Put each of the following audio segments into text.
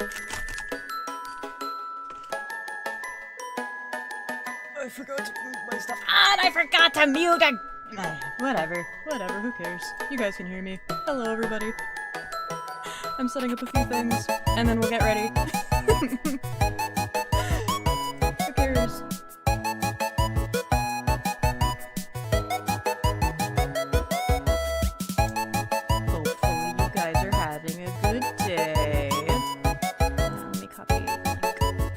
I forgot to move my stuff. And I forgot to mute it! Whatever, who cares? You guys can hear me. Hello, everybody. I'm setting up a few things, and then we'll get ready. Who cares? Hopefully you guys are having a good day. Let me copy the link.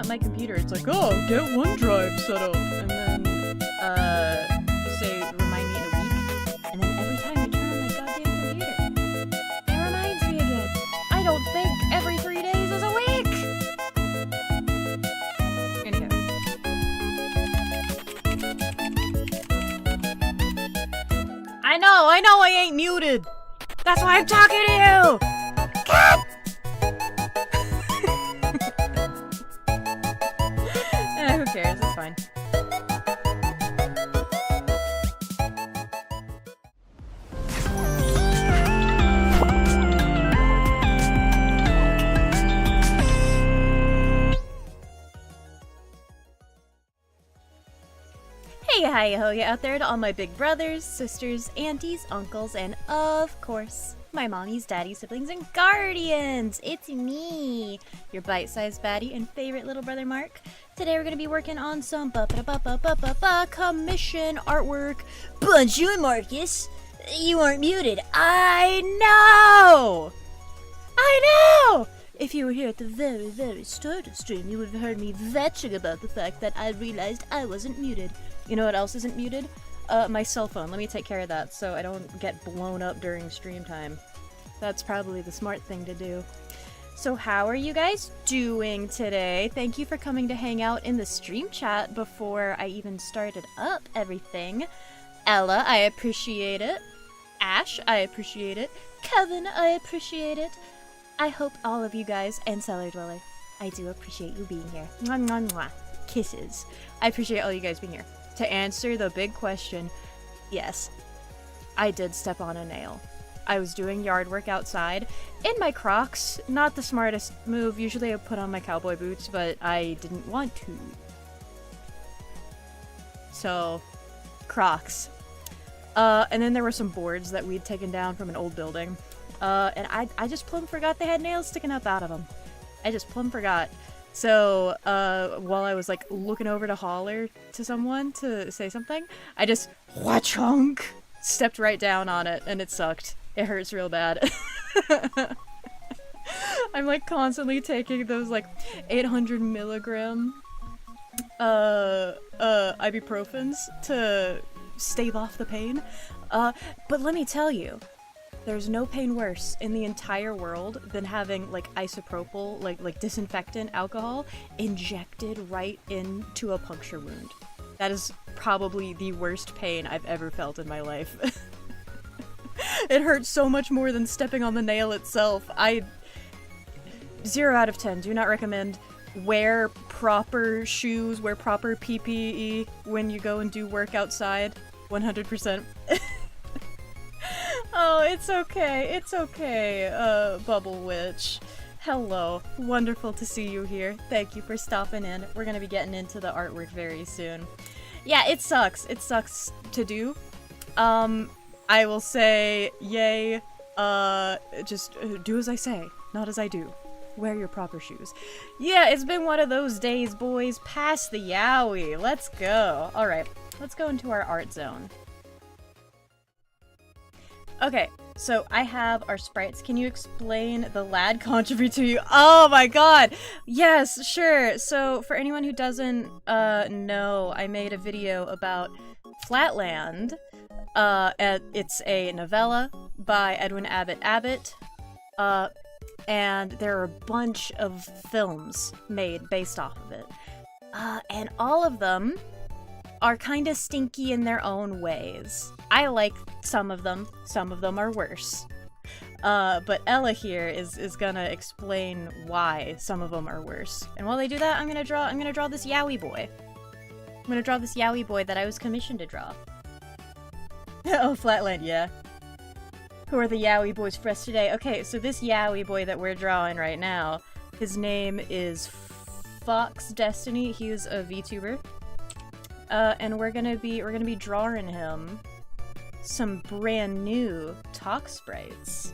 My computer, it's like, oh, get OneDrive set up, and then, say, remind me in a week, and then every time you turn on my goddamn computer, it reminds me again. I don't think every 3 days is a week! Anyhow. I know I ain't muted! That's why I'm talking to you! God! Who cares? It's fine. Hey, hi, ho, ya out there to all my big brothers, sisters, aunties, uncles, and of course, my mommies, daddies, siblings, and guardians! It's me, your bite-sized baddie and favorite little brother Mark. Today we're gonna be working on some commission artwork. Bonjour, Marcus! You aren't muted. I know! If you were here at the very, very start of stream, you would have heard me vetching about the fact that I realized I wasn't muted. You know what else isn't muted? My cell phone. Let me take care of that so I don't get blown up during stream time. That's probably the smart thing to do. So how are you guys doing today? Thank you for coming to hang out in the stream chat before I even started up everything. Ella, I appreciate it. Ash, I appreciate it. Kevin, I appreciate it. I hope all of you guys, and Cellar Dweller, I do appreciate you being here. Mwah, mwah, mwah. Kisses. I appreciate all you guys being here. To answer the big question, yes, I did step on a nail. I was doing yard work outside in my Crocs. Not the smartest move. Usually I put on my cowboy boots, but I didn't want to. So, Crocs. And then there were some boards that we'd taken down from an old building. And I just plumb forgot they had nails sticking up out of them. I just plumb forgot. So, while I was, like, looking over to holler to someone to say something, I just, wha-chunk, stepped right down on it, and it sucked. It hurts real bad. I'm, like, constantly taking those, like, 800 milligram, ibuprofens to stave off the pain. But let me tell you, there's no pain worse in the entire world than having, like, isopropyl, like disinfectant alcohol injected right into a puncture wound. That is probably the worst pain I've ever felt in my life. It hurts so much more than stepping on the nail itself. 0 out of 10. Do not recommend. Wear proper shoes, wear proper PPE when you go and do work outside. 100%. Oh, it's okay. It's okay, Bubble Witch. Hello. Wonderful to see you here. Thank you for stopping in. We're gonna be getting into the artwork very soon. Yeah, it sucks. It sucks to do. I will say, yay. Just do as I say, not as I do. Wear your proper shoes. Yeah, it's been one of those days, boys. Pass the yowie. Let's go. Alright, let's go into our art zone. Okay, so I have our sprites. Can you explain the lad contribute to you? Oh my god! Yes, sure. So for anyone who doesn't know, I made a video about Flatland. It's a novella by Edwin Abbott. And there are a bunch of films made based off of it. And all of them are kind of stinky in their own ways. I like some of them are worse. But Ella here is gonna explain why some of them are worse. And while they do that, I'm gonna draw this yaoi boy. I'm gonna draw this yaoi boy that I was commissioned to draw. Oh, Flatland, yeah. Who are the yaoi boys for us today? Okay, so this yaoi boy that we're drawing right now, his name is Fox Destiny. He's a VTuber. And we're gonna be drawing him some brand new talk sprites.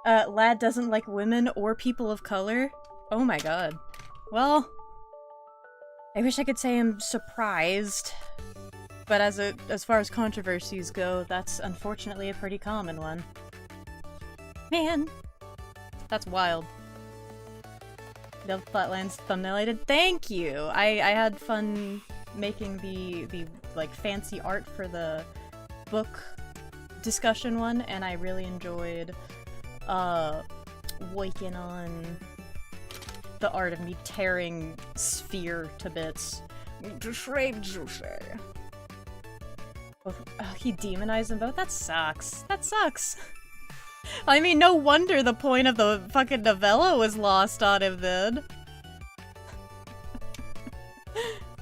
Lad doesn't like women or people of color? Oh my god. Well, I wish I could say I'm surprised, but as far as controversies go, that's unfortunately a pretty common one. Man, that's wild. Love Flatland's thumbnail I did. Thank you! I had fun making the like fancy art for the book discussion one, and I really enjoyed working on the art of me tearing Sphere to bits. Oh, he demonized them both? That sucks. That sucks. I mean, no wonder the point of the fucking novella was lost on him then.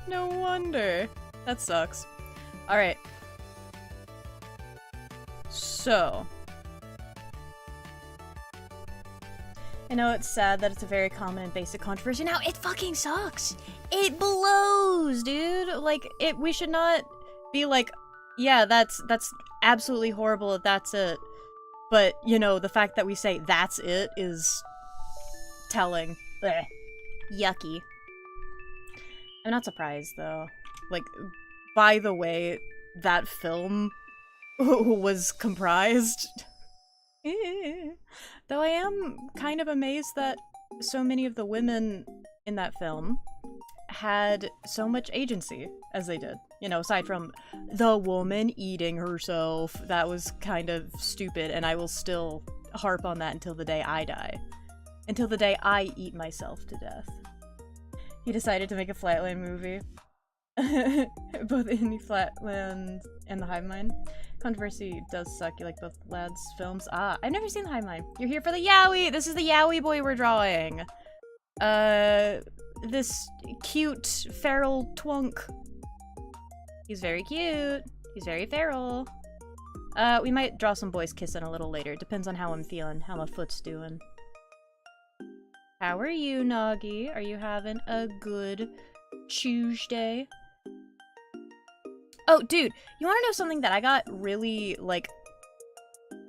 No wonder. That sucks. Alright. So. I know it's sad that it's a very common and basic controversy. Now, it fucking sucks! It blows, dude! Like, we should not be like, yeah, that's absolutely horrible, that's it. But, you know, the fact that we say that's it is telling. Blech. Yucky. I'm not surprised, though. Like, by the way that film was comprised. Though I am kind of amazed that so many of the women in that film had so much agency as they did. You know, aside from the woman eating herself, that was kind of stupid, and I will still harp on that until the day I die. Until the day I eat myself to death. He decided to make a Flatland movie. Both in the Flatland and the Hive Mind. Controversy does suck. You like both lads' films? Ah, I've never seen the Hive Mind. You're here for the yaoi! This is the yaoi boy we're drawing. This cute feral twunk. He's very cute. He's very feral. We might draw some boys kissing a little later. Depends on how I'm feeling, how my foot's doing. How are you, Nagi? Are you having a good Tuesday? Oh, dude, you wanna know something that I got really, like,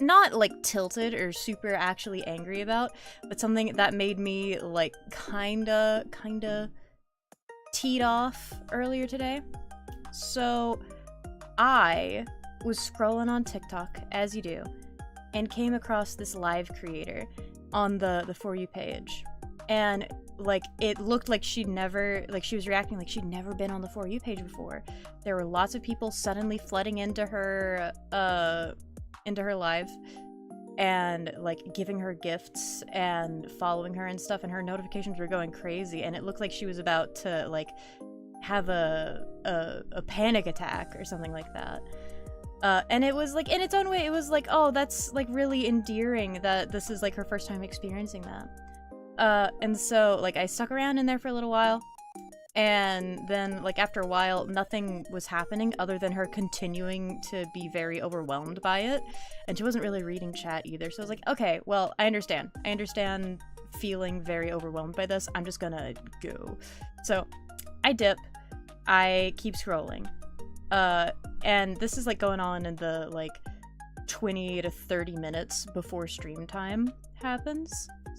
not, like, tilted or super actually angry about, but something that made me, like, kinda teed off earlier today? So, I was scrolling on TikTok, as you do, and came across this live creator on the For You page. And, like, it looked like she was reacting like she'd never been on the For You page before. There were lots of people suddenly flooding into her live and, like, giving her gifts and following her and stuff, and her notifications were going crazy, and it looked like she was about to, like, have a panic attack or something like that. And it was, like, in its own way, it was like, oh, that's, like, really endearing that this is, like, her first time experiencing that. And so, like, I stuck around in there for a little while, and then, like, after a while, nothing was happening other than her continuing to be very overwhelmed by it, and she wasn't really reading chat either, so I was like, okay, well, I understand. I understand feeling very overwhelmed by this. I'm just gonna go. So, I dip. I keep scrolling. And this is, like, going on in the, like, 20 to 30 minutes before stream time happens.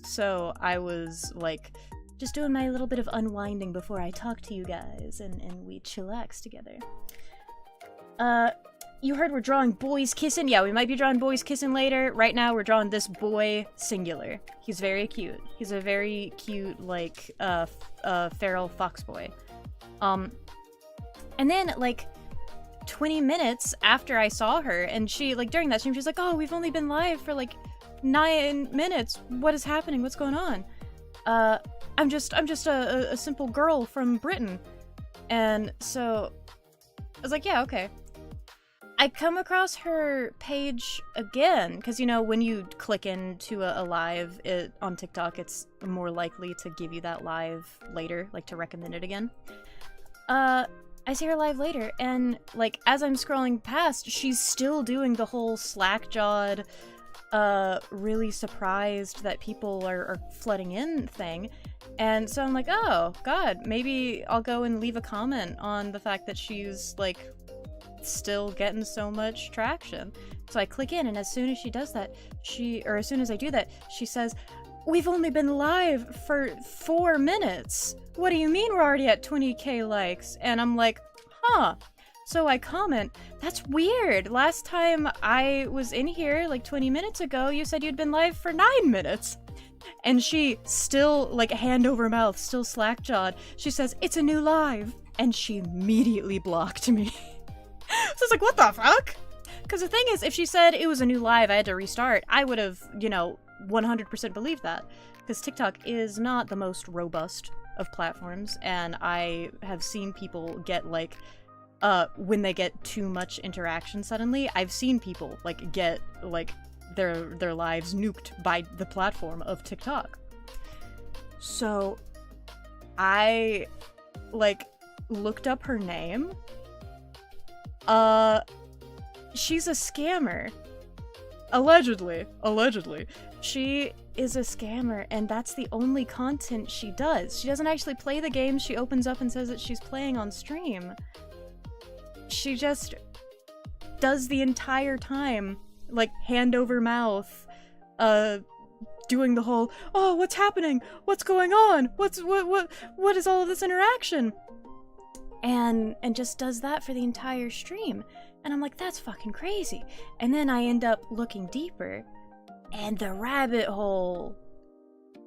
So I was, like, just doing my little bit of unwinding before I talk to you guys, and we chillax together. You heard we're drawing boys kissing? Yeah, we might be drawing boys kissing later. Right now, we're drawing this boy singular. He's very cute. He's a very cute, like, feral fox boy. And then, like, 20 minutes after I saw her, and she, like, during that stream, she was like, oh, we've only been live for, like, 9 minutes. What is happening? What's going on? I I'm just a simple girl from Britain. And so I was like, yeah, okay. I come across her page again, because, you know, when you click into a live on TikTok, it's more likely to give you that live later, like to recommend it again. I see her live later, and, like, as I'm scrolling past, she's still doing the whole slack-jawed, really surprised that people are flooding in thing. And so I'm like, oh, God, maybe I'll go and leave a comment on the fact that she's, like, still getting so much traction. So I click in, and as soon as she does that, as soon as I do that, she says, "We've only been live for 4 minutes. What do you mean we're already at 20k likes?" And I'm like, huh. So I comment, "That's weird. Last time I was in here, like 20 minutes ago, you said you'd been live for 9 minutes. And she still, like, hand over mouth, still slack-jawed. She says, "It's a new live." And she immediately blocked me. So it's like, what the fuck? Because the thing is, if she said it was a new live, I had to restart, I would have, you know, 100% believed that. Because TikTok is not the most robust of platforms, and I have seen people get, like, when they get too much interaction suddenly, I've seen people, like, get, like, their lives nuked by the platform of TikTok. So I, like, looked up her name. She's a scammer. Allegedly. She is a scammer, and that's the only content she does. She doesn't actually play the game she opens up and says that she's playing on stream. She just does the entire time, like, hand over mouth, doing the whole, "Oh, what's happening? What's going on? What is all of this interaction?" And just does that for the entire stream. And I'm like, that's fucking crazy. And then I end up looking deeper, and the rabbit hole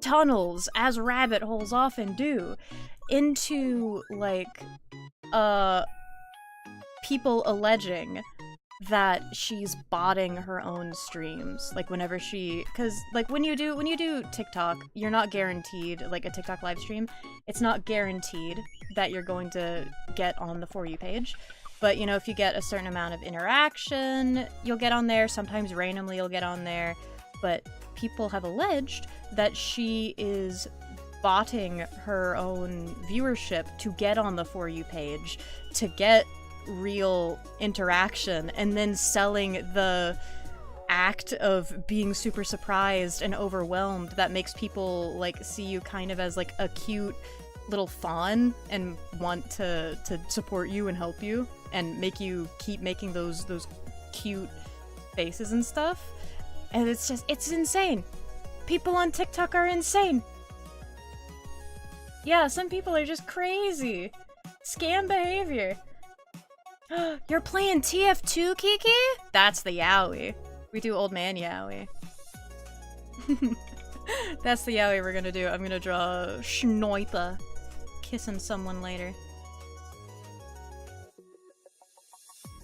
tunnels, as rabbit holes often do, into, like, people alleging that she's botting her own streams. Like, whenever because, like, when you do TikTok, you're not guaranteed, like, a TikTok live stream, it's not guaranteed that you're going to get on the For You page. But, you know, if you get a certain amount of interaction, you'll get on there. Sometimes randomly you'll get on there. But people have alleged that she is botting her own viewership to get on the For You page, to get real interaction, and then selling the act of being super surprised and overwhelmed that makes people, like, see you kind of as, like, a cute little fawn and want to support you and help you and make you keep making those cute faces and stuff. And it's just, it's insane. People on TikTok are insane. Yeah, some people are just crazy. Scam behavior. You're playing TF2, Kiki? That's the yaoi. We do old man yaoi. That's the yaoi we're gonna do. I'm gonna draw Schnoipa kissing someone later.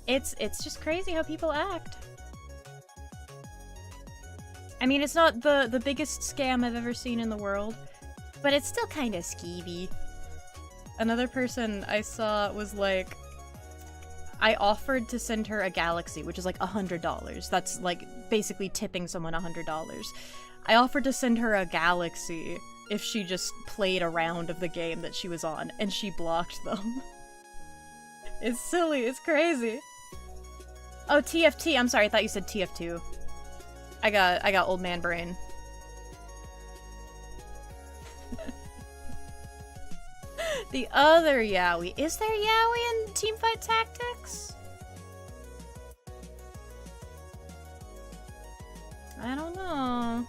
It's just crazy how people act. I mean, it's not the biggest scam I've ever seen in the world, but it's still kind of skeevy. Another person I saw was like, I offered to send her a galaxy, which is like $100. That's like basically tipping someone $100. I offered to send her a galaxy if she just played a round of the game that she was on, and she blocked them. It's silly, it's crazy. Oh, TFT, I'm sorry, I thought you said TF2. I got old man brain. The other yaoi. Is there yaoi in Teamfight Tactics? I don't know.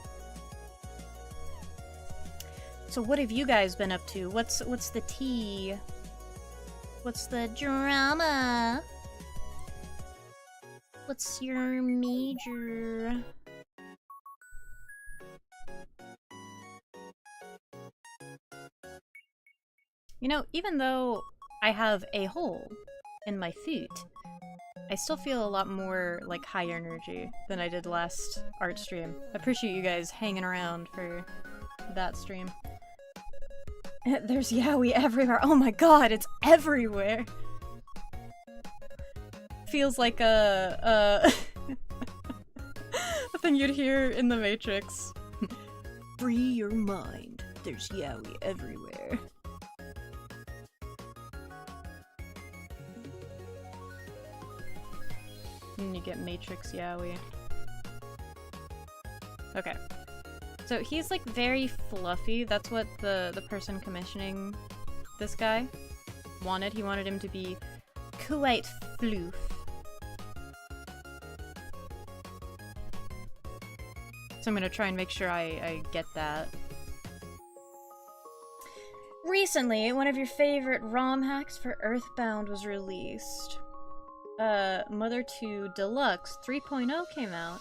So what have you guys been up to? What's the tea? What's the drama? What's your major? You know, even though I have a hole in my feet, I still feel a lot more, like, high energy than I did last art stream. I appreciate you guys hanging around for that stream. There's yaoi everywhere. Oh my god, it's everywhere. Feels like a thing you'd hear in the Matrix. Free your mind. There's yaoi everywhere. And you get Matrix yaoi. Okay. So he's like very fluffy. That's what the person commissioning this guy wanted. He wanted him to be quite floof. So I'm gonna try and make sure I get that. Recently, one of your favorite ROM hacks for Earthbound was released. Mother 2 Deluxe 3.0 came out,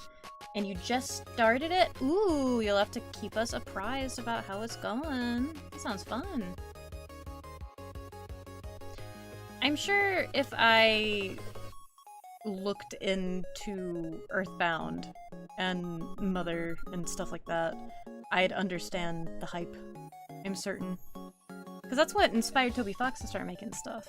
and you just started it? Ooh, you'll have to keep us apprised about how it's going. That sounds fun. I'm sure if I looked into Earthbound and Mother and stuff like that, I'd understand the hype. I'm certain. Because that's what inspired Toby Fox to start making stuff.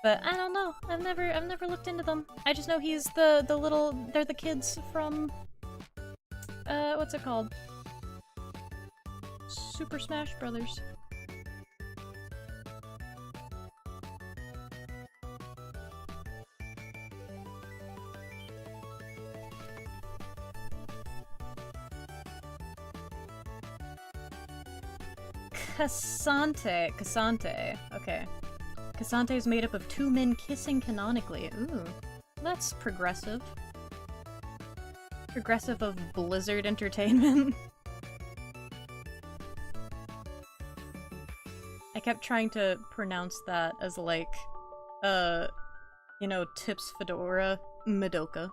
But I don't know. I've never looked into them. I just know he's the little, they're the kids from what's it called? Super Smash Brothers. Cassante. Okay. Cassante is made up of 2 men kissing canonically. Ooh. That's progressive. Progressive of Blizzard Entertainment. I kept trying to pronounce that as like, you know, Tips Fedora Madoka.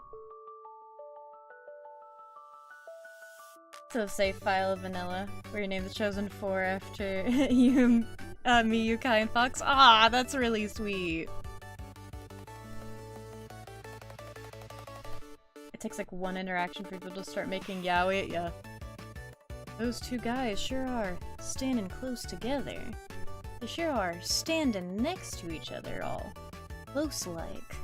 So save file of vanilla, where you name the chosen 4 after you, me, Yukai, and Fox. Ah, that's really sweet. It takes like 1 interaction for people to start making yaoi. Yeah. Those 2 guys sure are standing close together. They sure are standing next to each other, all close-like.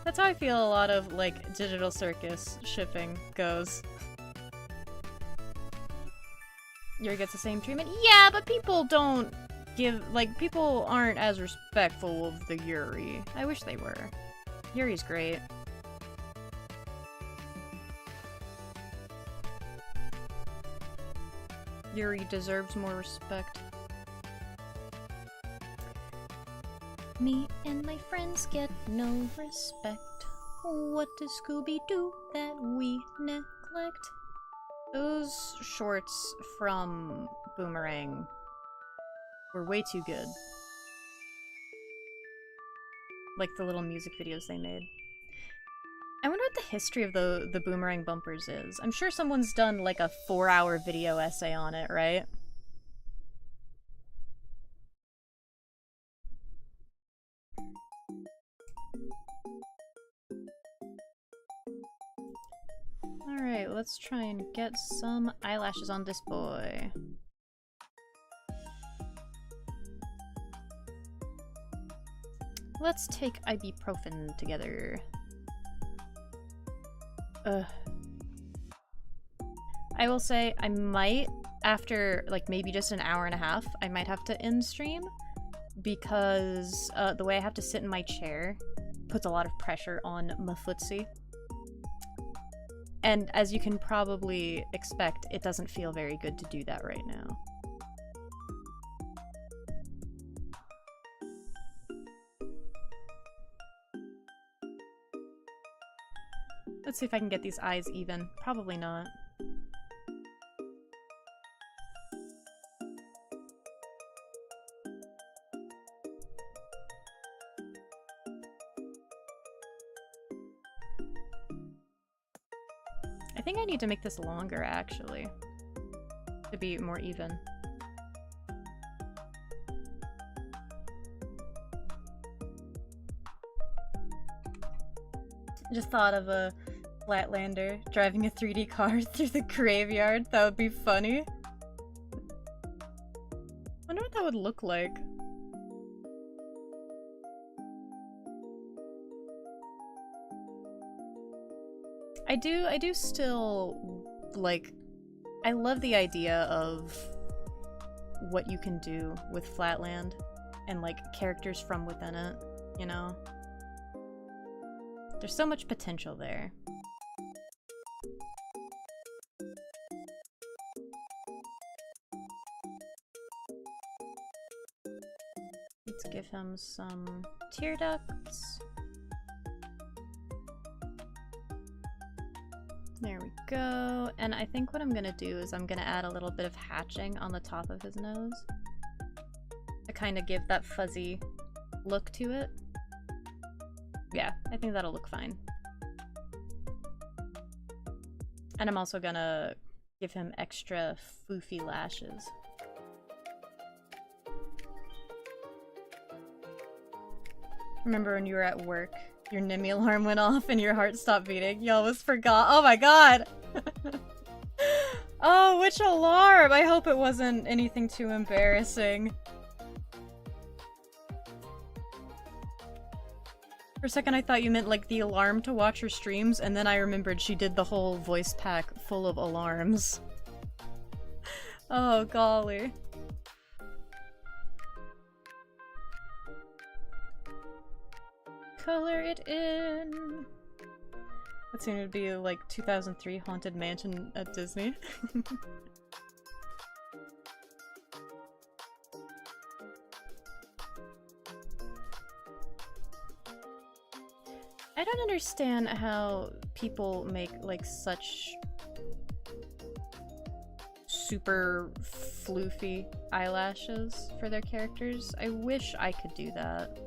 That's how I feel a lot of, like, Digital Circus shipping goes. Yuri gets the same treatment? Yeah, but people don't give, like, people aren't as respectful of the Yuri. I wish they were. Yuri's great. Yuri deserves more respect. Me and my friends get no respect. What does Scooby do that we neglect? Those shorts from Boomerang were way too good. Like the little music videos they made. I wonder what the history of the Boomerang bumpers is. I'm sure someone's done like a 4-hour video essay on it, right? Alright, let's try and get some eyelashes on this boy. Let's take ibuprofen together. I will say I might, after like maybe just an hour and a half, I might have to end stream because the way I have to sit in my chair puts a lot of pressure on my footsie. And as you can probably expect, it doesn't feel very good to do that right now. Let's see if I can get these eyes even. Probably not. I think I need to make this longer, actually, to be more even. Just thought of a Flatlander driving a 3D car through the graveyard. That would be funny. Wonder what that would look like. I do still, like, I love the idea of what you can do with Flatland and, like, characters from within it, you know? There's so much potential there. Let's give him some tear ducts. There we go. And I think what I'm gonna do is I'm gonna add a little bit of hatching on the top of his nose to kind of give that fuzzy look to it. Yeah, I think that'll look fine. And I'm also gonna give him extra foofy lashes. Remember when you were at work, your NIMI alarm went off and your heart stopped beating? You almost forgot. Oh my god! Oh, which alarm? I hope it wasn't anything too embarrassing. For a second I thought you meant like the alarm to watch her streams, and then I remembered she did the whole voice pack full of alarms. Oh golly. Color it in. That seemed to be like 2003 Haunted Mansion at Disney. I don't understand how people make like such super floofy eyelashes for their characters. I wish I could do that.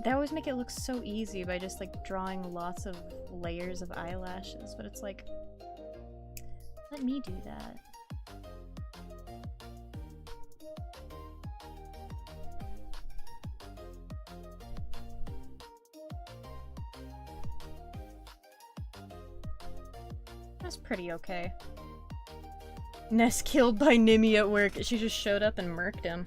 They always make it look so easy by just like drawing lots of layers of eyelashes, but it's like, let me do that. That's pretty okay. Ness killed by NIMI at work. She just showed up and murked him.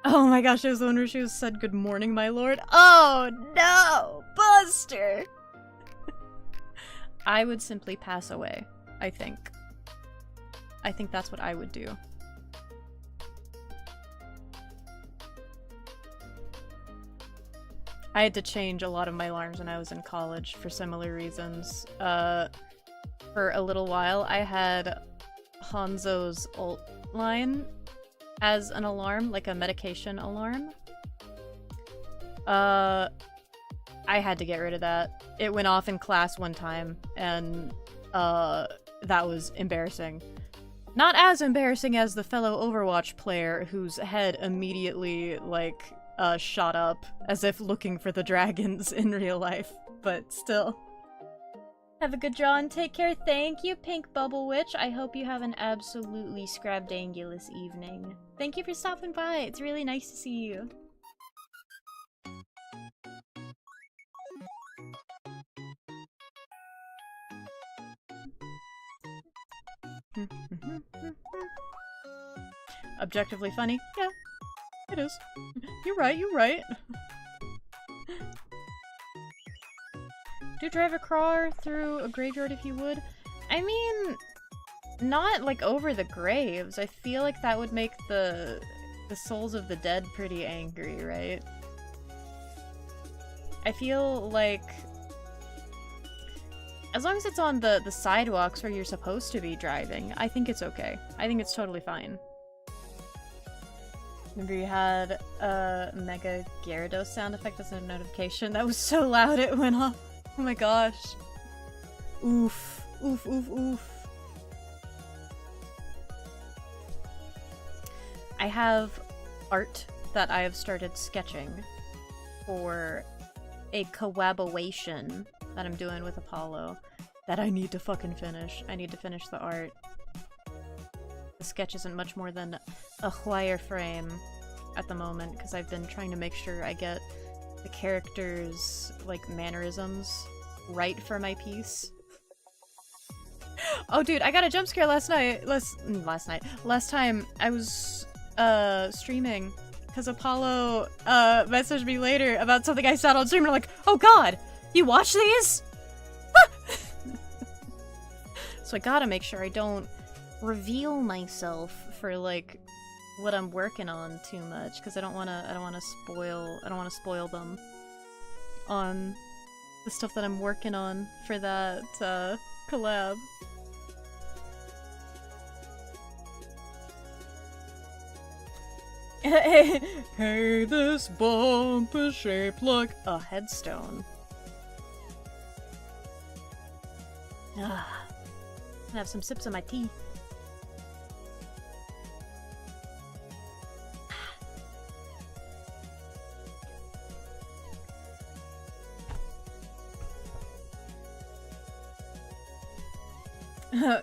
Oh my gosh, I was the one where she said good morning, my lord. Oh no! Buster! I would simply pass away, I think. I think that's what I would do. I had to change a lot of my alarms when I was in college for similar reasons. For a little while, I had Hanzo's ult line as an alarm, like a medication alarm. I had to get rid of that. It went off in class one time, and that was embarrassing. Not as embarrassing as the fellow Overwatch player whose head immediately, like, shot up, as if looking for the dragons in real life, but still. Have a good draw and take care. Thank you, Pink Bubble Witch. I hope you have an absolutely scrabdangulous evening. Thank you for stopping by. It's really nice to see you. Objectively funny? Yeah, it is. You're right, you're right. Do drive a car through a graveyard if you would. I mean, not like over the graves. I feel like that would make the souls of the dead pretty angry, right? I feel like as long as it's on the sidewalks where you're supposed to be driving, I think it's okay. I think it's totally fine. Remember you had a Mega Gyarados sound effect as a notification? That was so loud it went off. Oh my gosh. Oof. Oof, oof, oof. I have art that I have started sketching for a collaboration that I'm doing with Apollo that I need to fucking finish. I need to finish the art. The sketch isn't much more than a wireframe at the moment because I've been trying to make sure I get the characters' like mannerisms right for my piece. Oh dude, I got a jump scare last time I was streaming because Apollo messaged me later about something I said on stream and I'm like, oh god, you watch these? So I gotta make sure I don't reveal myself for like what I'm working on too much because I don't wanna spoil them on the stuff that I'm working on for that collab. Hey, this bump is shaped like a headstone. Ah, I'm gonna have some sips of my tea.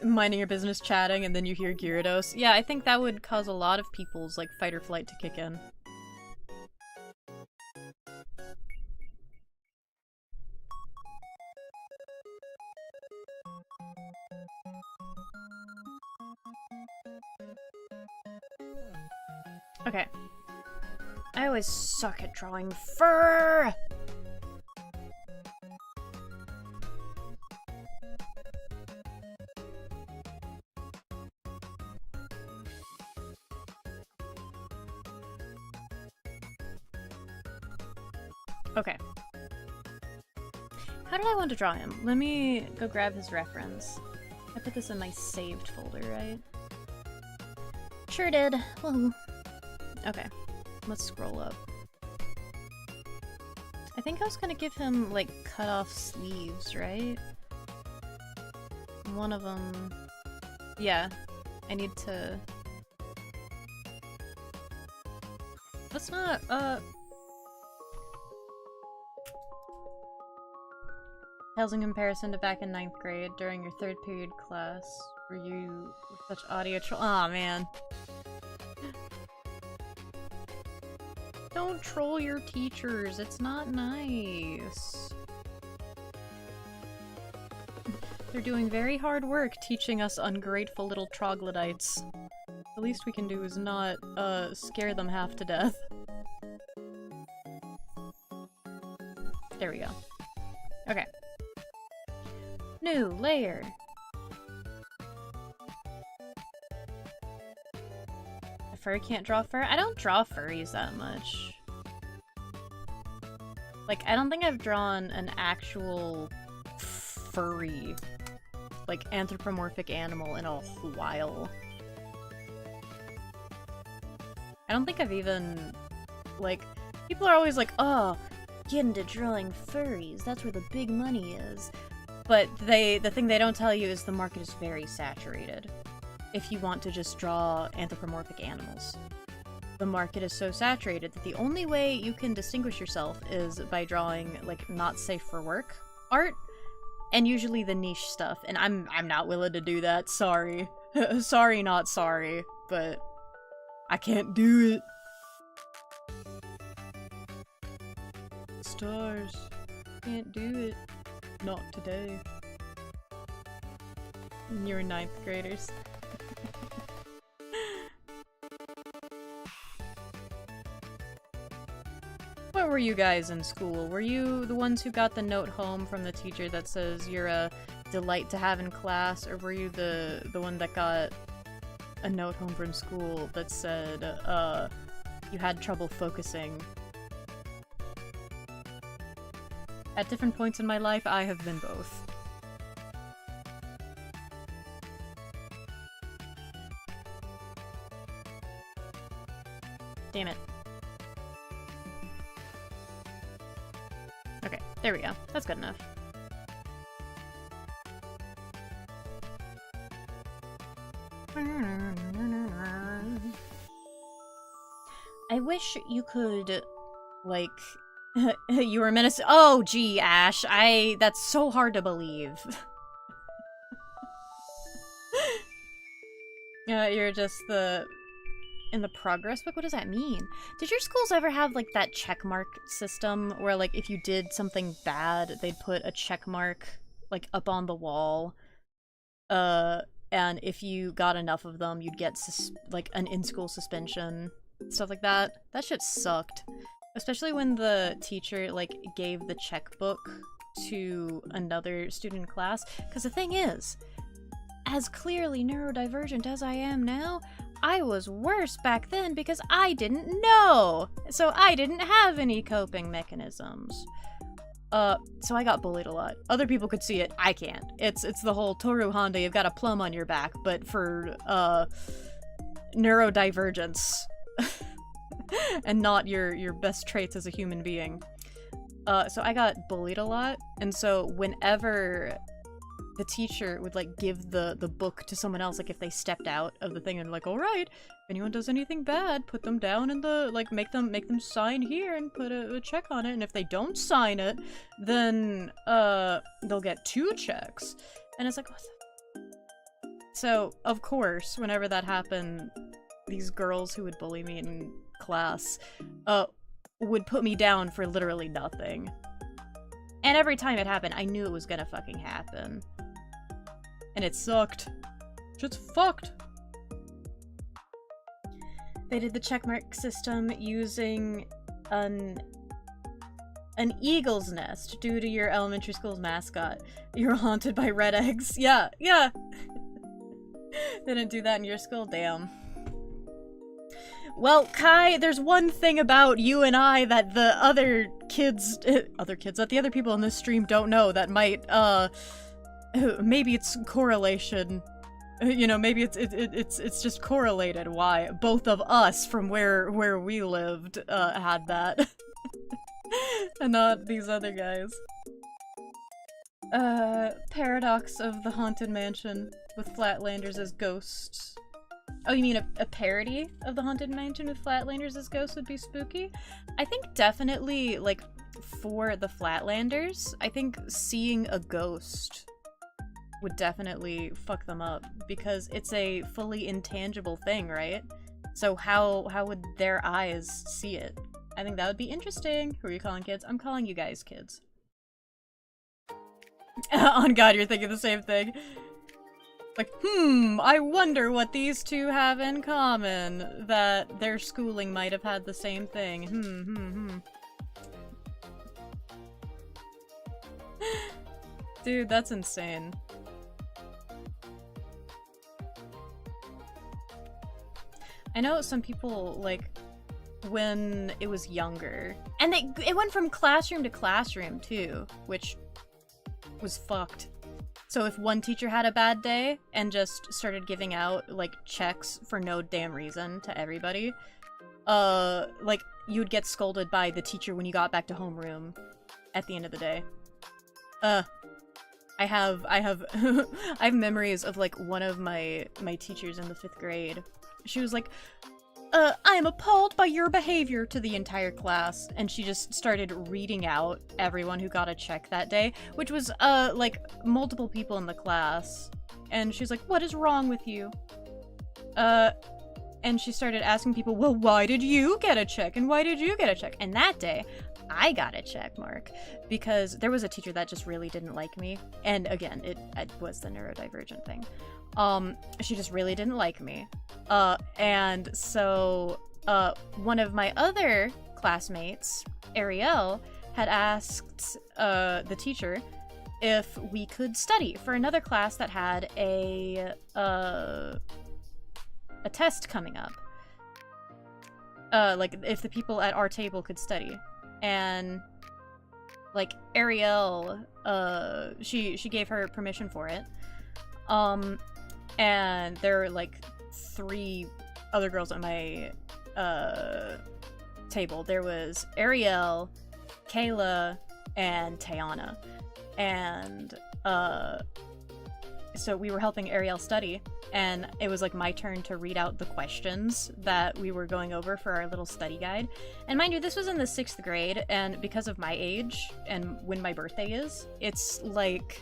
Minding your business, chatting, and then you hear Gyarados. Yeah, I think that would cause a lot of people's, like, fight or flight to kick in. Okay. I always suck at drawing fur! Okay. How did I want to draw him? Let me go grab his reference. I put this in my saved folder, right? Sure did. Whoa. Okay. Let's scroll up. I think I was gonna give him, like, cut off sleeves, right? One of them... Yeah. I need to... Let's not, Pales in comparison to back in 9th grade during your 3rd period class. Were you such audio troll? Aw, man. Don't troll your teachers, it's not nice. They're doing very hard work teaching us ungrateful little troglodytes. The least we can do is not, scare them half to death. There we go. Okay. New layer. A furry can't draw fur? I don't draw furries that much. Like, I don't think I've drawn an actual furry, like, anthropomorphic animal in a while. I don't think I've even, like, people are always like, oh, get into drawing furries, that's where the big money is. But the thing they don't tell you is the market is very saturated if you want to just draw anthropomorphic animals. The market is so saturated that the only way you can distinguish yourself is by drawing, like, not safe for work art, and usually the niche stuff, and I'm not willing to do that, sorry. Sorry, not sorry, but I can't do it. Stars. Can't do it. Not today. You're 9th graders. What were you guys in school? Were you the ones who got the note home from the teacher that says you're a delight to have in class, or were you the one that got a note home from school that said, you had trouble focusing? At different points in my life, I have been both. Damn it. Okay, there we go. That's good enough. I wish you could, like... You were menace- Oh, gee, Ash. That's so hard to believe. You're just the in the progress book? What does that mean? Did your schools ever have, like, that check mark system where, like, if you did something bad, they'd put a check mark, like, up on the wall? And if you got enough of them, you'd get, like, an in-school suspension. Stuff like that. That shit sucked. Especially when the teacher, like, gave the checkbook to another student in class. Because the thing is, as clearly neurodivergent as I am now, I was worse back then because I didn't know! So I didn't have any coping mechanisms. So I got bullied a lot. Other people could see it, I can't. It's the whole Toru Honda, you've got a plum on your back, but for, neurodivergence. And not your best traits as a human being. So I got bullied a lot, and so whenever the teacher would, like, give the book to someone else, like, if they stepped out of the thing and like, alright, if anyone does anything bad, put them down in the, like, make them sign here and put a check on it, and if they don't sign it, then, they'll get 2 checks. And it's like, what the... So, of course, whenever that happened, these girls who would bully me in class, would put me down for literally nothing. And every time it happened, I knew it was gonna fucking happen. And it sucked. Shit's fucked. They did the checkmark system using an eagle's nest due to your elementary school's mascot. You're haunted by red eggs. Yeah, yeah. They didn't do that in your school? Damn. Well, Kai, there's one thing about you and I that the other kids, that the other people in this stream don't know that might, maybe it's correlation. You know, maybe it's just correlated why both of us from where we lived, had that. And not these other guys. Paradox of the Haunted Mansion with Flatlanders as ghosts. Oh, you mean a parody of the Haunted Mansion with Flatlanders as ghosts would be spooky? I think definitely, like, for the Flatlanders, I think seeing a ghost would definitely fuck them up, because it's a fully intangible thing, right? So how would their eyes see it? I think that would be interesting. Who are you calling kids? I'm calling you guys kids. On God, you're thinking the same thing. Like, I wonder what these two have in common. That their schooling might have had the same thing. Dude, that's insane. I know some people, like, when it was younger, and it went from classroom to classroom, too, which was fucked. So if one teacher had a bad day and just started giving out, like, checks for no damn reason to everybody, like, you'd get scolded by the teacher when you got back to homeroom at the end of the day. I have I have memories of, like, one of my teachers in the 5th grade. She was like, I am appalled by your behavior to the entire class. And she just started reading out everyone who got a check that day, which was, like, multiple people in the class. And she's like, what is wrong with you? And she started asking people, well, why did you get a check? And why did you get a check? And that day, I got a check mark because there was a teacher that just really didn't like me. And again, it was the neurodivergent thing. She just really didn't like me. And so, one of my other classmates, Ariel, had asked, the teacher if we could study for another class that had a test coming up. Like, if the people at our table could study. And, like, Ariel, she gave her permission for it. And there were, like, 3 other girls at my, table. There was Ariel, Kayla, and Tayana. And, so we were helping Ariel study, and it was, like, my turn to read out the questions that we were going over for our little study guide. And mind you, this was in the 6th grade, and because of my age and when my birthday is, it's, like,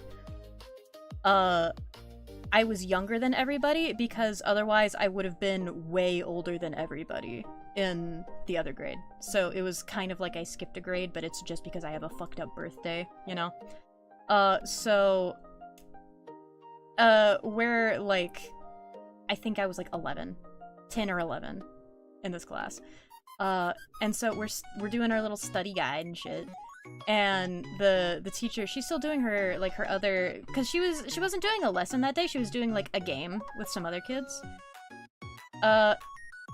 I was younger than everybody, because otherwise I would have been way older than everybody in the other grade. So it was kind of like I skipped a grade, but it's just because I have a fucked up birthday, you know? We're like, I think I was like 10 or 11 in this class. And so we're doing our little study guide and shit. And the teacher, she's still doing her, like, her other, because she wasn't doing a lesson that day, she was doing, like, a game with some other kids.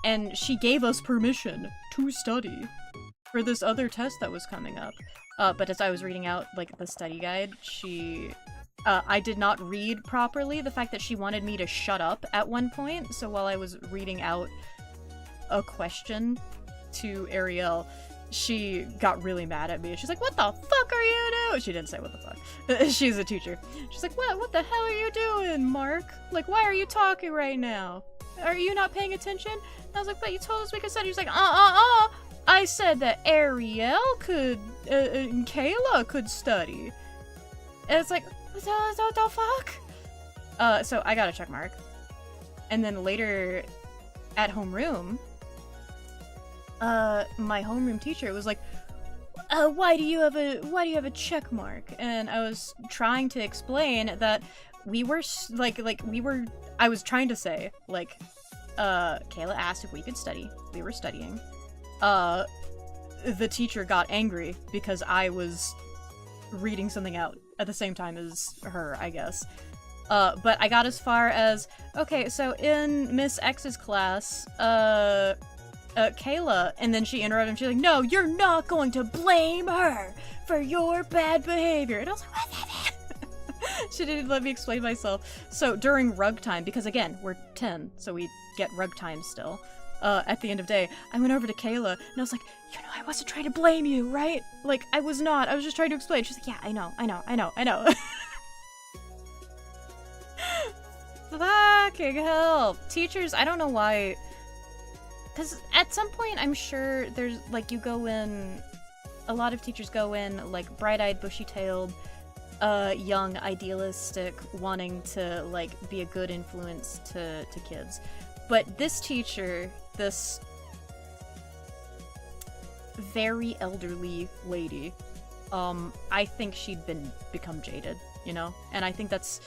And she gave us permission to study for this other test that was coming up. But as I was reading out, like, the study guide, I did not read properly. The fact that she wanted me to shut up at one point, so while I was reading out a question to Ariel, she got really mad at me. She's like, "What the fuck are you doing?" She didn't say what the fuck. She's a teacher. She's like, What the hell are you doing, Mark? Like, why are you talking right now? Are you not paying attention?" And I was like, "But you told us we could study." She's like, I said that Ariel could, and Kayla could study." And it's like, what the fuck? So I got a check mark. And then later at homeroom, my homeroom teacher was like, why do you have a check mark? And I was trying to explain that we were I was trying to say, like, Kayla asked if we could study. We were studying. The teacher got angry because I was reading something out at the same time as her, I guess. But I got as far as, okay, so in Miss X's class, Kayla, and then she interrupted and she's like, "No, you're not going to blame her for your bad behavior." And I was like, what? She didn't let me explain myself. So during rug time, because again, we're 10, so we get rug time still, at the end of day, I went over to Kayla and I was like, "You know, I wasn't trying to blame you, right? Like, I was not. I was just trying to explain." She's like, "Yeah, I know. Fucking hell. Teachers, I don't know why. Because at some point, I'm sure there's, like, you go in, a lot of teachers go in, like, bright-eyed, bushy-tailed, young, idealistic, wanting to, like, be a good influence to kids. But this teacher, this very elderly lady, I think she'd become jaded, you know? And I think that's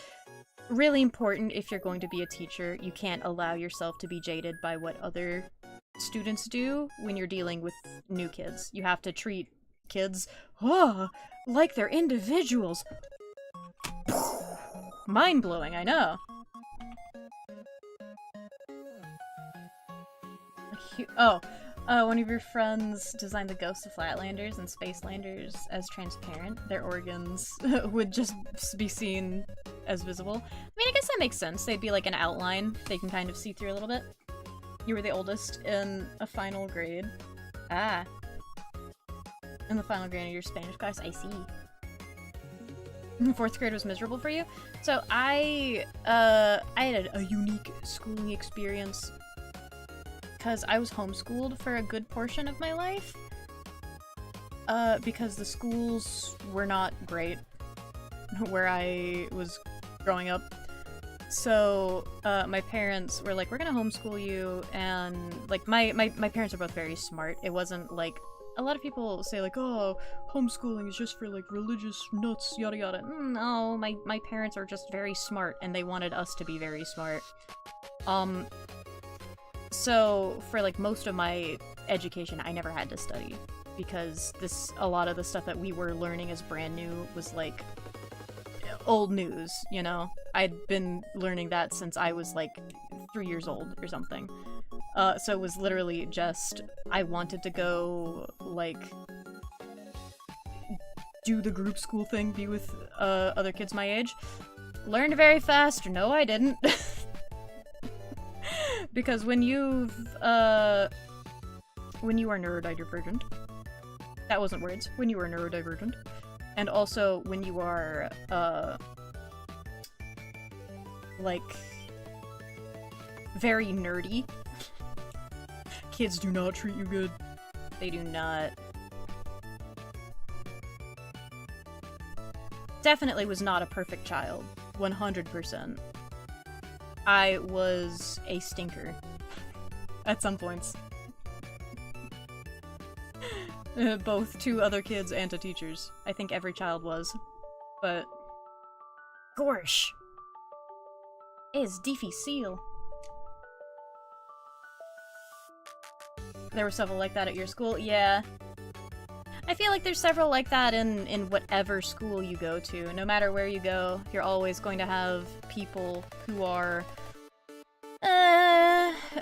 really important if you're going to be a teacher. You can't allow yourself to be jaded by what other students do when you're dealing with new kids. You have to treat kids, like they're individuals. Mind-blowing, I know. One of your friends designed the ghosts of Flatlanders and Spacelanders as transparent. Their organs would just be seen as visible. I mean, I guess that makes sense. They'd be like an outline they can kind of see through a little bit. You were the oldest in a final grade. Ah. In the final grade of your Spanish class, I see. 4th grade was miserable for you? So I had a unique schooling experience because I was homeschooled for a good portion of my life. Because the schools were not great where I was growing up. So, my parents were like, "We're gonna homeschool you," and, like, my parents are both very smart. It wasn't like, a lot of people say, like, "Oh, homeschooling is just for, like, religious nuts, yada yada." No, my parents are just very smart, and they wanted us to be very smart. So, for, like, most of my education, I never had to study, because a lot of the stuff that we were learning as brand new was, like, old news, you know? I'd been learning that since I was, like, 3 years old or something. So it was literally just, I wanted to go, like, do the group school thing, be with, other kids my age. Learned very fast. No, I didn't. Because when you are neurodivergent, that wasn't words, when you are neurodivergent, and also when you are, like, very nerdy, kids do not treat you good. They do not. Definitely was not a perfect child. 100%. I was a stinker. At some points. Both to other kids and to teachers. I think every child was. But... Gorsh! It's difficile. There were several like that at your school? Yeah. I feel like there's several like that in whatever school you go to. No matter where you go, you're always going to have people who are...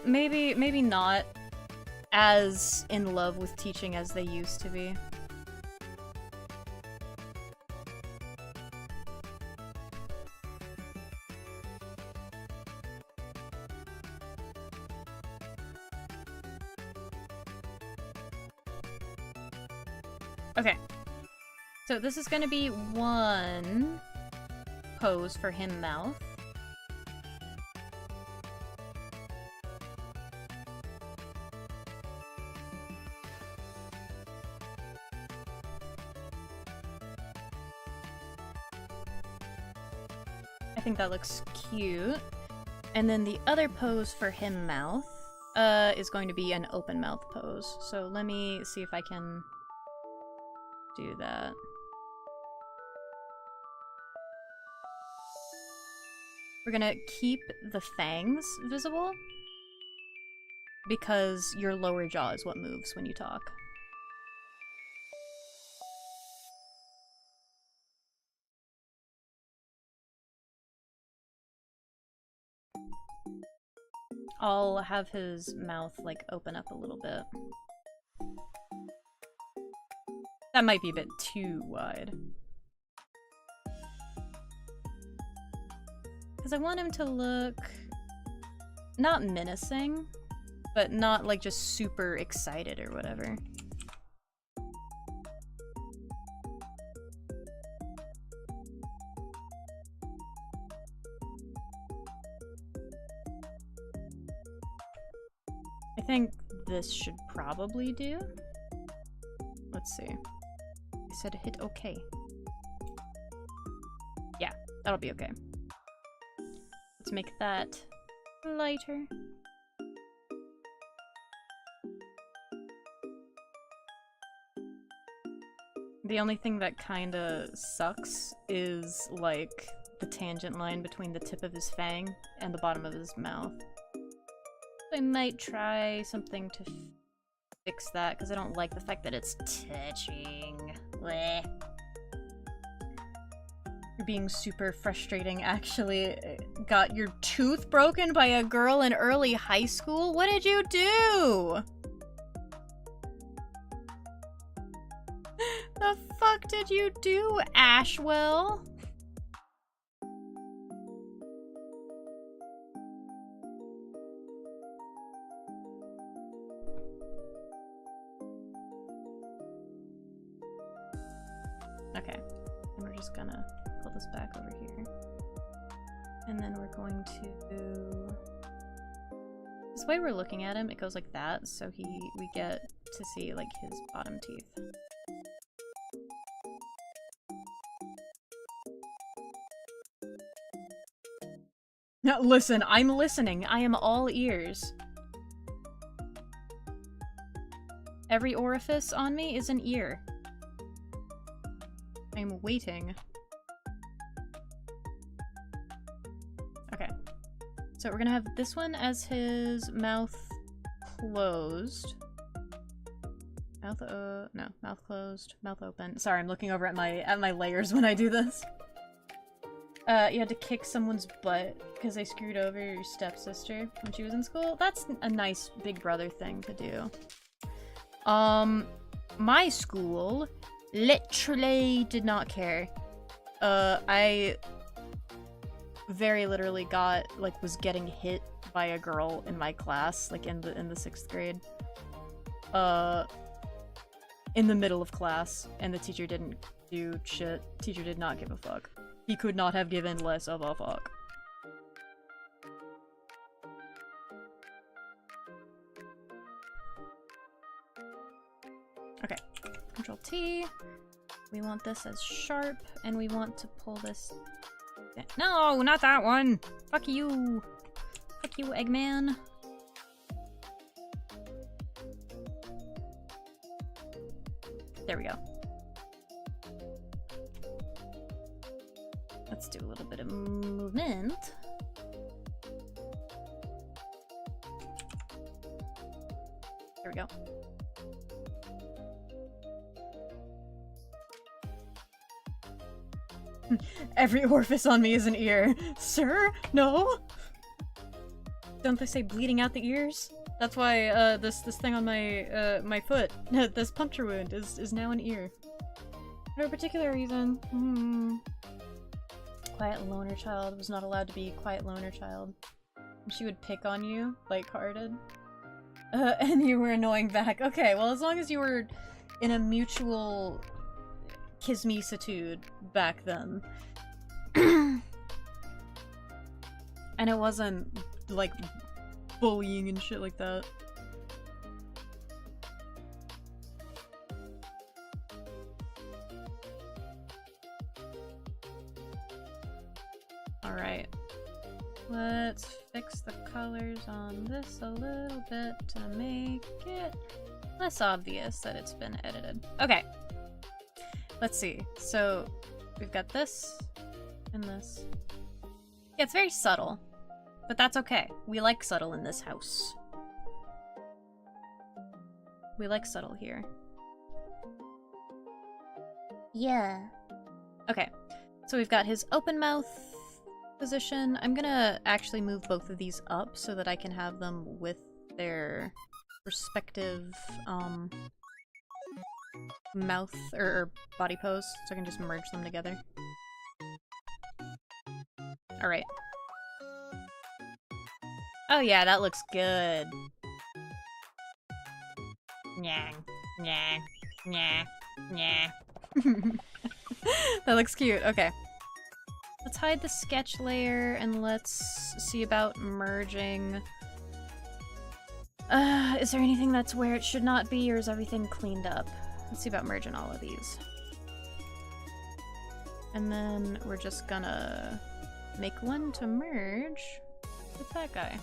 maybe not as in love with teaching as they used to be. Okay. So this is gonna be one pose for him mouth. I think that looks cute. And then the other pose for him mouth is going to be an open mouth pose. So let me see if I can do that. We're gonna keep the fangs visible because your lower jaw is what moves when you talk. I'll have his mouth, like, open up a little bit. That might be a bit too wide. Because I want him to look... not menacing, but not, like, just super excited or whatever. I think this should probably do. Let's see. I said hit OK. Yeah, that'll be okay. Let's make that lighter. The only thing that kinda sucks is, like, the tangent line between the tip of his fang and the bottom of his mouth. I might try something to fix that, because I don't like the fact that it's touching. Blech. You're being super frustrating, actually. Got your tooth broken by a girl in early high school? What did you do? The fuck did you do, Ashwell? Okay, and we're just gonna pull this back over here. And then we're going to... This way we're looking at him, it goes like that, so we get to see, like, his bottom teeth. Now, listen, I'm listening. I am all ears. Every orifice on me is an ear. I'm waiting. Okay. So we're gonna have this one as his mouth closed. Mouth no, mouth closed, mouth open. Sorry, I'm looking over at my layers when I do this. You had to kick someone's butt because they screwed over your stepsister when she was in school? That's a nice big brother thing to do. My school literally did not care. I very literally was getting hit by a girl in my class, like in the 6th grade. In the middle of class, and the teacher didn't do shit. Teacher did not give a fuck. He could not have given less of a fuck. Okay, Control T. We want this as sharp, and we want to pull this... No, not that one! Fuck you! Fuck you, Eggman. There we go. Let's do a little bit of movement. There we go. Every orifice on me is an ear. Sir? No? Don't they say bleeding out the ears? That's why this thing on my my foot, this puncture wound is now an ear. For a particular reason. Quiet loner child was not allowed to be quiet loner child. She would pick on you, light-hearted. And you were annoying back. Okay, well, as long as you were in a mutual kismisitude back then. And it wasn't, like, bullying and shit like that. Alright. Let's fix the colors on this a little bit to make it less obvious that it's been edited. Okay. Let's see. So, we've got this and this. Yeah, it's very subtle. But that's okay. We like subtle in this house. We like subtle here. Yeah. Okay. So we've got his open mouth position. I'm gonna actually move both of these up so that I can have them with their respective mouth or body pose, so I can just merge them together. Alright. Oh yeah, that looks good. Nyah, nyah, nyah, nyah. That looks cute. Okay. Let's hide the sketch layer and let's see about merging. Is there anything that's where it should not be, or is everything cleaned up? Let's see about merging all of these. And then we're just gonna make one to merge with that guy.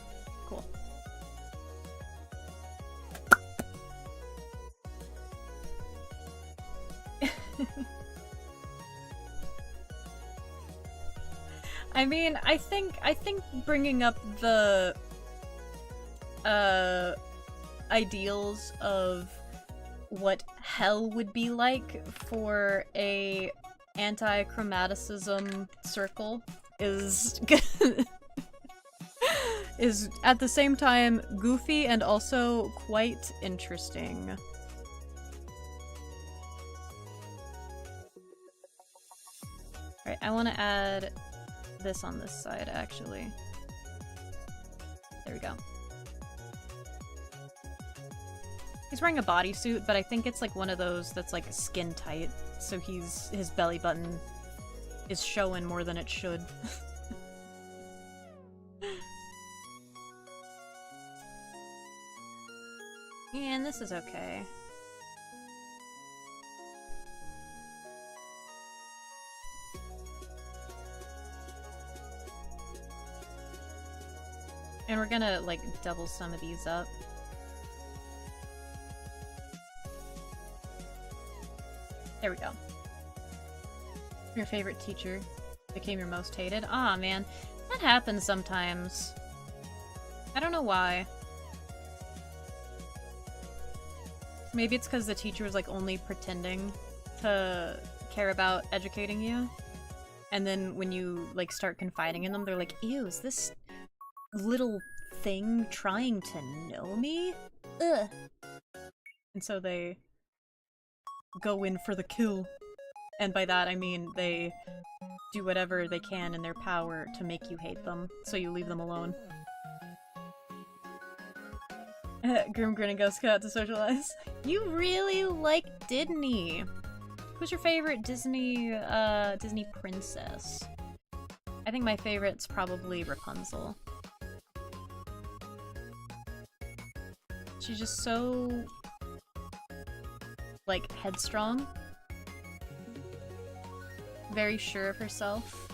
Cool. I mean, I think bringing up the ideals of what hell would be like for a anti-chromaticism circle is is at the same time goofy and also quite interesting. Alright, I want to add this on this side, actually. There we go. He's wearing a bodysuit, but I think it's like one of those that's like skin tight, so his belly button is showing more than it should. And this is okay. And we're gonna, like, double some of these up. There we go. Your favorite teacher became your most hated? Aw, man. That happens sometimes. I don't know why. Maybe it's because the teacher was, like, only pretending to care about educating you. And then when you, like, start confiding in them, they're like, ew, is this little thing trying to know me? Ugh. And so they go in for the kill. And by that I mean they do whatever they can in their power to make you hate them, so you leave them alone. Grim Grin and Ghost Cut to socialize. You really like Disney. Who's your favorite Disney princess? I think my favorite's probably Rapunzel. She's just so, like, headstrong. Very sure of herself.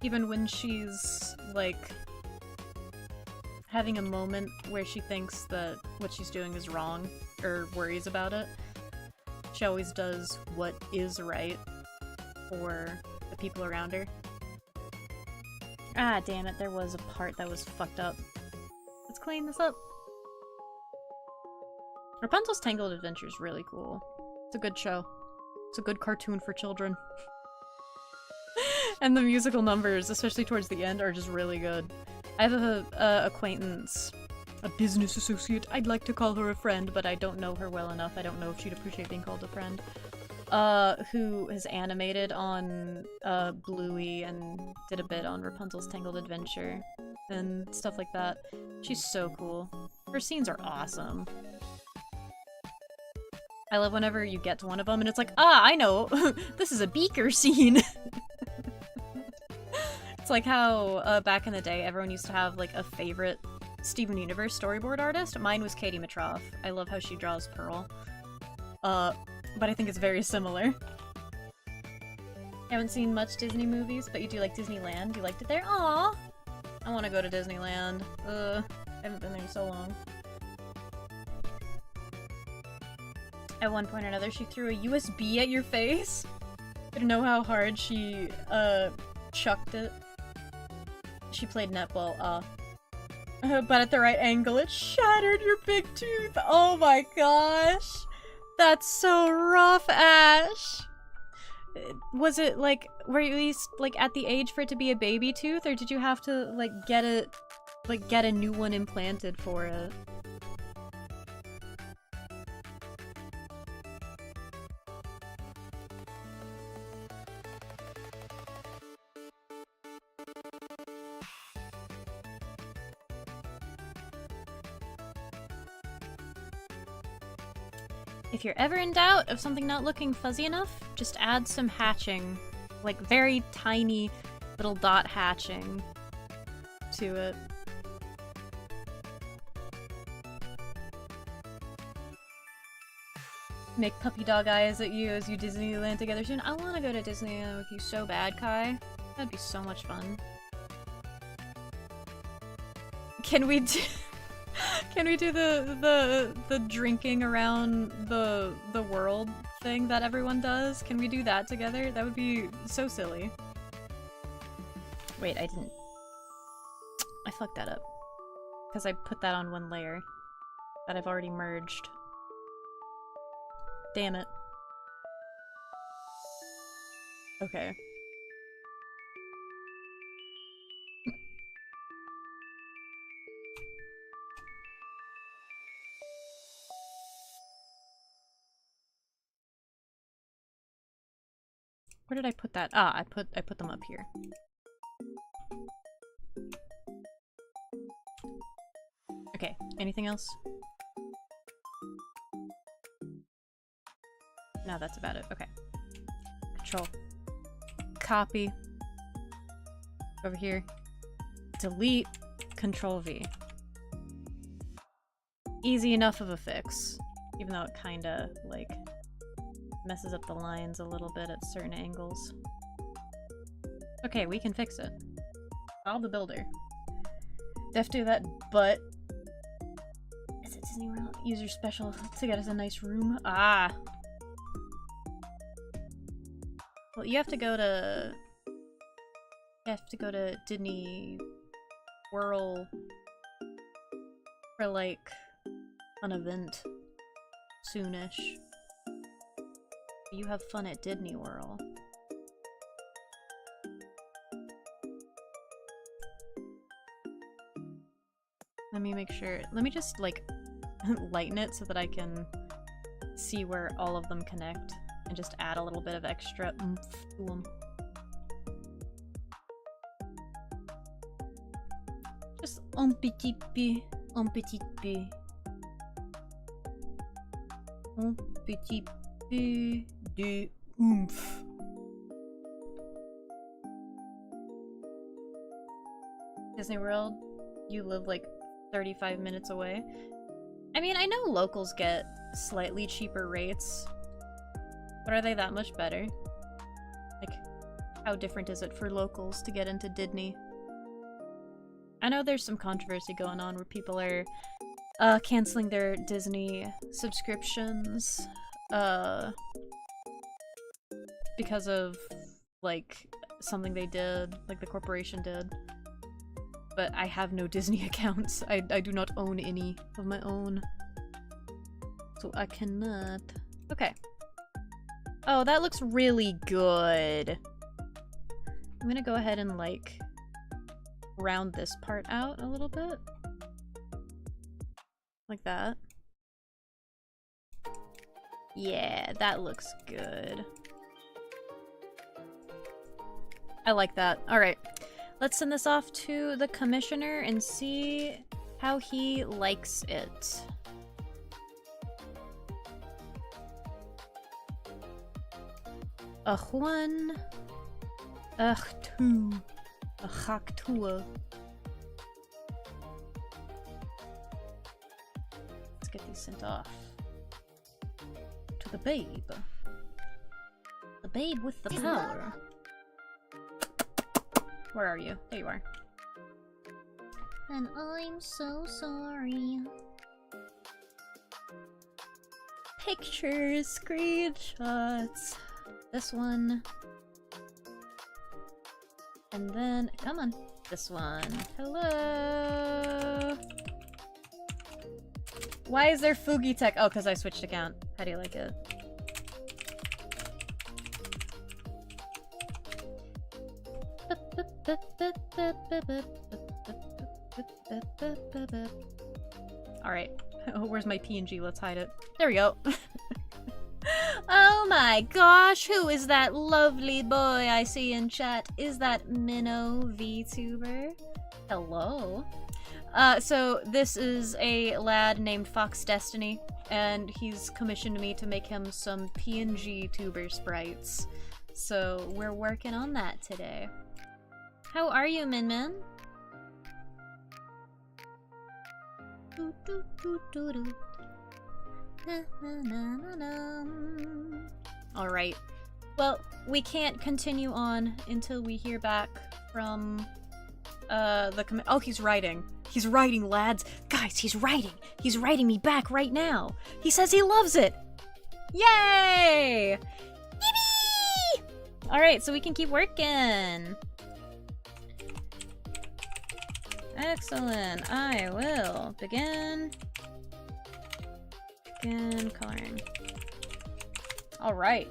Even when she's, like, having a moment where she thinks that what she's doing is wrong, or worries about it, she always does what is right for the people around her. Ah, damn it, there was a part that was fucked up. Let's clean this up. Rapunzel's Tangled Adventure is really cool. It's a good show. It's a good cartoon for children. And the musical numbers, especially towards the end, are just really good. I have a acquaintance, a business associate. I'd like to call her a friend, but I don't know her well enough. I don't know if she'd appreciate being called a friend. Who has animated on Bluey and did a bit on Rapunzel's Tangled Adventure and stuff like that. She's so cool. Her scenes are awesome. I love whenever you get to one of them and it's like, ah, I know! This is a beaker scene! It's like how, back in the day, everyone used to have, like, a favorite Steven Universe storyboard artist. Mine was Katie Mitroff. I love how she draws Pearl. But I think it's very similar. Haven't seen much Disney movies, but you do like Disneyland. You liked it there? Aww! I want to go to Disneyland. I haven't been there in so long. At one point or another, she threw a USB at your face. I don't know how hard she, chucked it. She played netball, but at the right angle, it shattered your big tooth! Oh my gosh! That's so rough, Ash! Was it, like, were you at least, like, at the age for it to be a baby tooth, or did you have to, like, get a new one implanted for it? If you're ever in doubt of something not looking fuzzy enough, just add some hatching. Like, very tiny little dot hatching to it. Make puppy dog eyes at you as you Disneyland together soon. I want to go to Disneyland with you so bad, Kai. That'd be so much fun. Can we do... Can we do the drinking around the world thing that everyone does? Can we do that together? That would be so silly. Wait, I didn't... I fucked that up. Because I put that on one layer that I've already merged. Damn it. Okay. Where did I put that? Ah, I put them up here. Okay, anything else? No, that's about it. Okay. Control. Copy. Over here. Delete. Control V. Easy enough of a fix. Even though it kinda, like, messes up the lines a little bit at certain angles. Okay, we can fix it. Bob the Builder. Def do that, but... Is it Disney World? User special to get us a nice room? Ah! Well, you have to go to... You have to go to Disney World for, like, an event soonish. You have fun at Disney World. Let me make sure. Let me just, like, lighten it so that I can see where all of them connect and just add a little bit of extra oomph to them. Just un petit peu, un petit peu. Un petit peu de oomph. Disney World, you live like 35 minutes away. I mean, I know locals get slightly cheaper rates, but are they that much better? Like, how different is it for locals to get into Disney? I know there's some controversy going on where people are canceling their Disney subscriptions because of like something they did, like the corporation did. But I have no Disney accounts. I do not own any of my own. So I cannot. Okay. Oh, that looks really good. I'm gonna go ahead and like round this part out a little bit. Like that. Yeah, that looks good. I like that. Alright. Let's send this off to the commissioner and see how he likes it. One. Two. Two. Let's get these sent off. To the babe. The babe with the power. Where are you? There you are. And I'm so sorry. Pictures, screenshots. This one. And then, come on. This one. Hello. Why is there Fugi Tech? Oh, because I switched account. How do you like it? Alright. Oh, where's my PNG? Let's hide it. There we go. Oh my gosh, who is that lovely boy I see in chat? Is that Minnow VTuber? Hello. So this is a lad named Fox Destiny, and he's commissioned me to make him some PNG tuber sprites. So we're working on that today. How are you, Min Min? Alright. Well, we can't continue on until we hear back from oh, he's writing. He's writing, lads. Guys, he's writing. He's writing me back right now. He says he loves it. Yay! Yippee! Alright, so we can keep working. Excellent. I will begin coloring. Alright.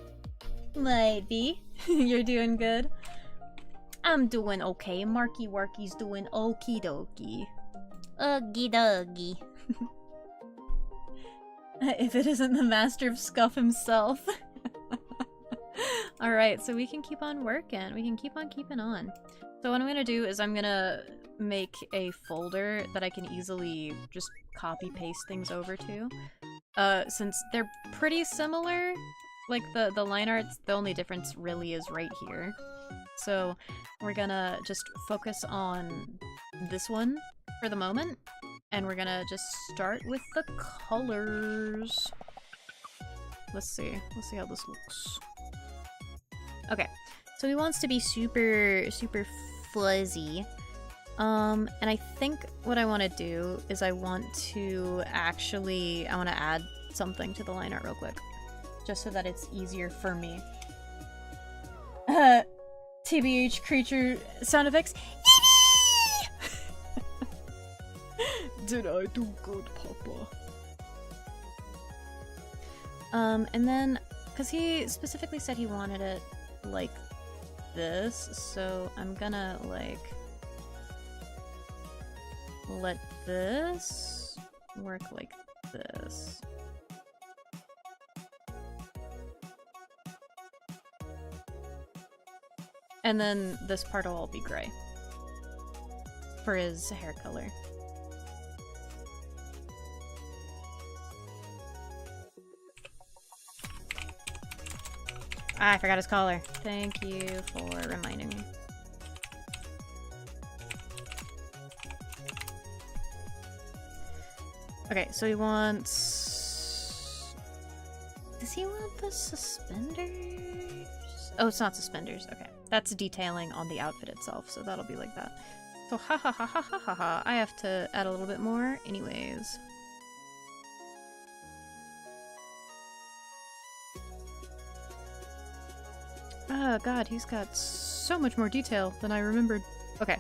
Maybe. You're doing good? I'm doing okay. Marky Worky's doing okie dokie. Okie dokie. If it isn't the master of scuff himself. Alright, so we can keep on working. We can keep on keeping on. So what I'm gonna do is I'm gonna make a folder that I can easily just copy paste things over to. Since they're pretty similar, like the line arts, the only difference really is right here. So we're gonna just focus on this one for the moment, and we're gonna just start with the colors. Let's see how this looks. Okay, so he wants to be super fuzzy. And I think what I want to do is I want to add something to the line art real quick. Just so that it's easier for me. TBH creature sound effects. Did I do good, Papa? And then, because he specifically said he wanted it like this, so I'm gonna, like, let this work like this. And then this part will all be gray for his hair color. Ah, I forgot his collar. Thank you for reminding me. Okay, so he wants... Does he want the suspenders? Oh, it's not suspenders. Okay. That's detailing on the outfit itself, so that'll be like that. So ha ha ha ha ha ha ha. I have to add a little bit more anyways. Oh god, he's got so much more detail than I remembered. Okay.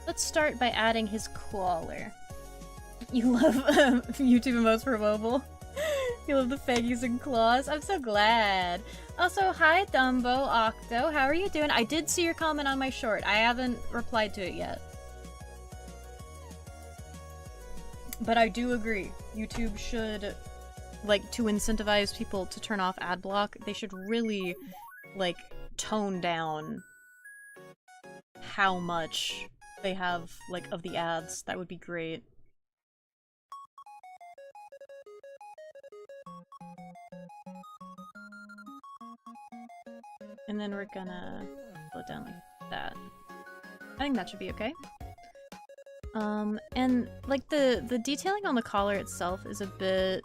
Let's start by adding his collar. You love YouTube emotes for mobile. You love the faggies and claws. I'm so glad. Also, hi Dumbo, Octo. How are you doing? I did see your comment on my short. I haven't replied to it yet. But I do agree. YouTube should, like, to incentivize people to turn off ad block, they should really, like, tone down how much they have, like, of the ads. That would be great. And then we're gonna pull it down like that. I think that should be okay. And like the detailing on the collar itself is a bit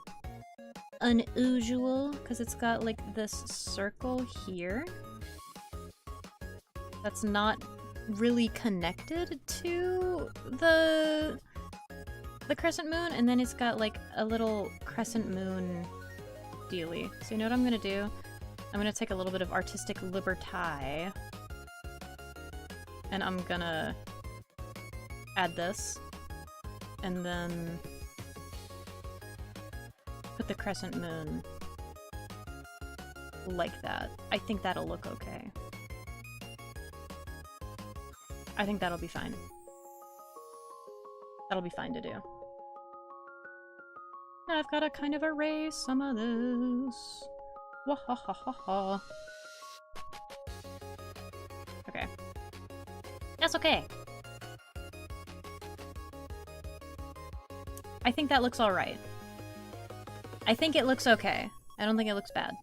unusual because it's got like this circle here that's not really connected to the crescent moon, and then it's got like a little crescent moon dealy. So you know what I'm gonna do? I'm gonna take a little bit of artistic liberty, and I'm gonna add this, and then put the crescent moon like that. I think that'll look okay. I think that'll be fine. That'll be fine to do. I've gotta kind of erase some of this. Wahahaha. Okay. That's okay. I think that looks alright. I think it looks okay. I don't think it looks bad.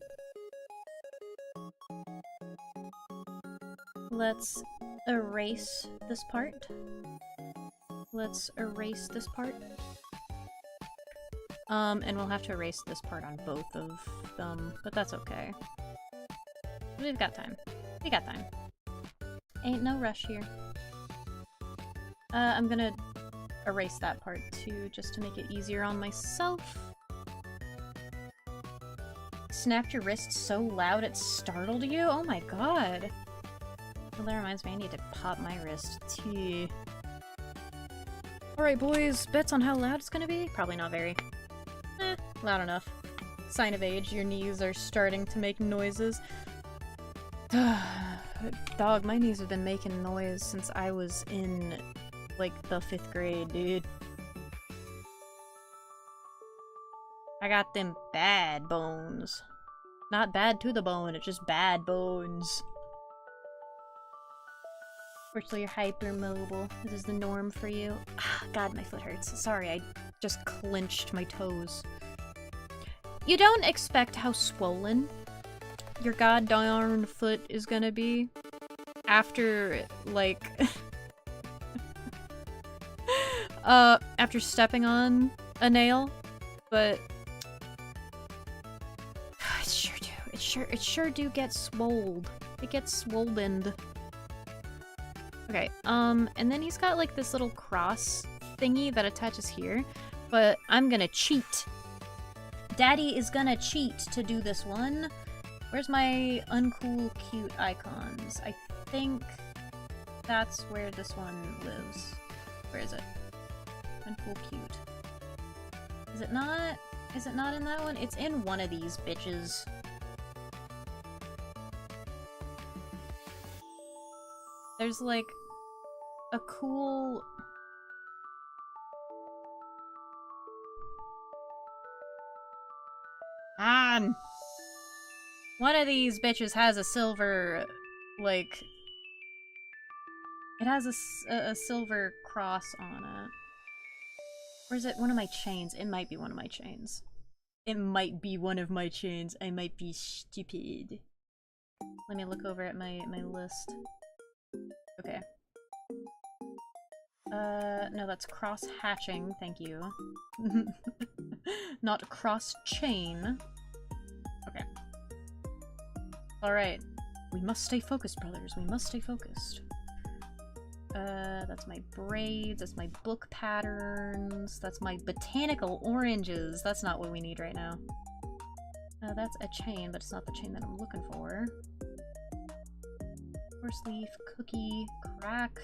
Let's erase this part. Let's erase this part. And we'll have to erase this part on both of them, but that's okay. We've got time. We got time. Ain't no rush here. I'm gonna erase that part too, just to make it easier on myself. Snapped your wrist so loud it startled you? Oh my god. Well, that reminds me, I need to pop my wrist too. Alright boys, bets on how loud it's gonna be? Probably not very. Loud enough. Sign of age, your knees are starting to make noises. Dog, my knees have been making noise since I was in, like, the 5th grade, dude. I got them bad bones. Not bad to the bone, it's just bad bones. Fortunately, you're hypermobile. This is the norm for you. God, my foot hurts. Sorry, I just clenched my toes. You don't expect how swollen your goddamn foot is gonna be after, like, after stepping on a nail, but it sure do get swolled. It gets swollened. Okay, and then he's got like this little cross thingy that attaches here, but I'm gonna cheat. Daddy is gonna cheat to do this one. Where's my uncool cute icons? I think that's where this one lives. Where is it? Uncool cute. Is it not? Is it not in that one? It's in one of these bitches. There's like a cool... One of these bitches has a silver, like... It has a silver cross on it. Or is it one of my chains? It might be one of my chains. It might be one of my chains. I might be stupid. Let me look over at my list. Okay. No, that's cross-hatching, thank you. Not cross-chain. Okay. Alright. We must stay focused, brothers. We must stay focused. That's my braids. That's my book patterns. That's my botanical oranges. That's not what we need right now. That's a chain, but it's not the chain that I'm looking for. Horse leaf, cookie, crack.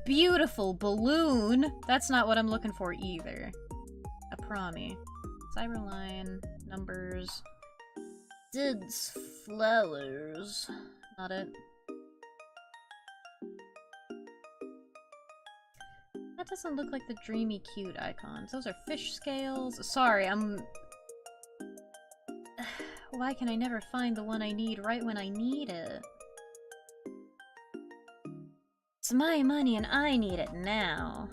Beautiful balloon! That's not what I'm looking for either. A promi. Cyberline, numbers. Dids, flowers. Not it. That doesn't look like the dreamy cute icons. Those are fish scales. Sorry, why can I never find the one I need right when I need it? It's my money and I need it now.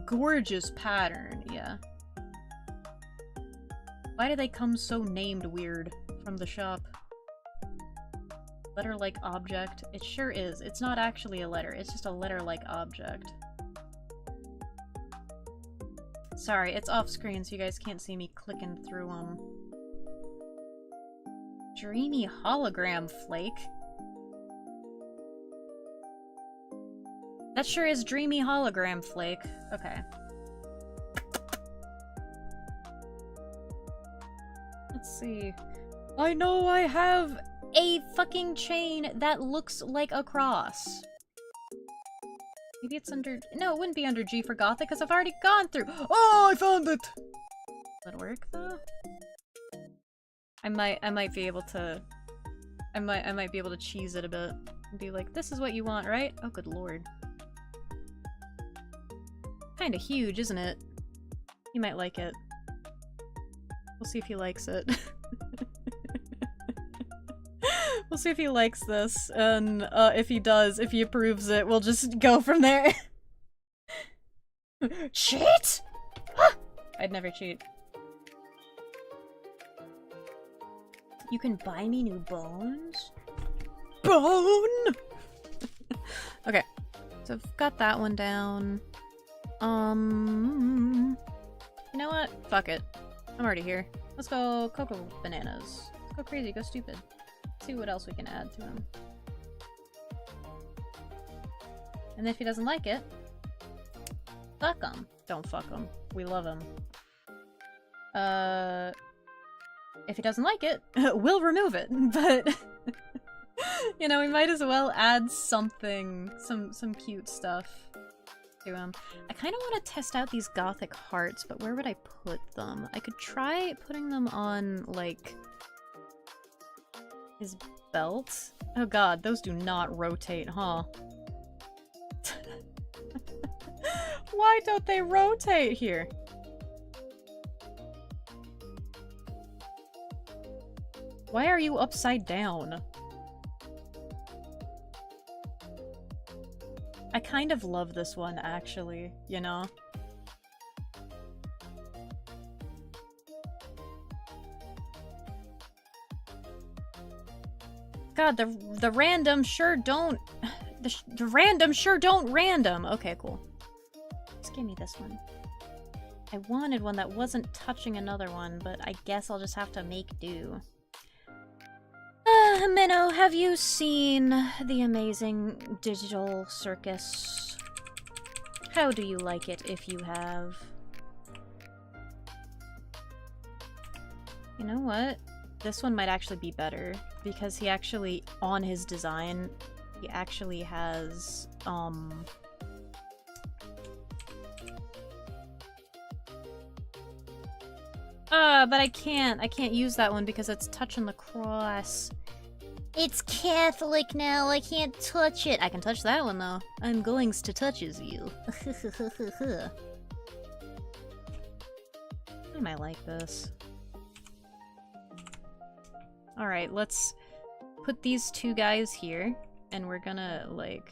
Gorgeous pattern, yeah. Why do they come so named weird from the shop? Letter-like object. It sure is. It's not actually a letter. It's just a letter-like object. Sorry, it's off-screen so you guys can't see me clicking through them. Dreamy hologram flake. That sure is dreamy hologram flake. Okay. Let's see. I know I have a fucking chain that looks like a cross. Maybe it's under... No, it wouldn't be under G for Gothic because I've already gone through. Oh, I found it! Does that work though? I might be able to... I might be able to cheese it a bit. And be like, this is what you want, right? Oh, good lord. Kinda huge, isn't it? He might like it. We'll see if he likes it. We'll see if he likes this, and if he does, if he approves it, we'll just go from there. Cheat?! I'd never cheat. You can buy me new bones? Bone! Okay, so I've got that one down. You know what? Fuck it. I'm already here. Let's go cocoa bananas. Let's go crazy, go stupid. See what else we can add to him. And if he doesn't like it, fuck him. Don't fuck him. We love him. If he doesn't like it, we'll remove it. But you know, we might as well add something, some cute stuff to him. I kind of want to test out these gothic hearts, but where would I put them? I could try putting them on, like, his belt? Oh god, those do not rotate, huh? Why don't they rotate here? Why are you upside down? I kind of love this one, actually, you know? God, the random sure don't... The random sure don't random! Okay, cool. Just give me this one. I wanted one that wasn't touching another one, but I guess I'll just have to make do. Minnow, have you seen the amazing digital circus? How do you like it if you have? You know what? This one might actually be better, because he actually, on his design, he actually has, but I can't use that one because it's touching the cross. It's Catholic now, I can't touch it. I can touch that one though. I'm going to touches you. I might like this. Alright, let's put these two guys here, and we're gonna, like...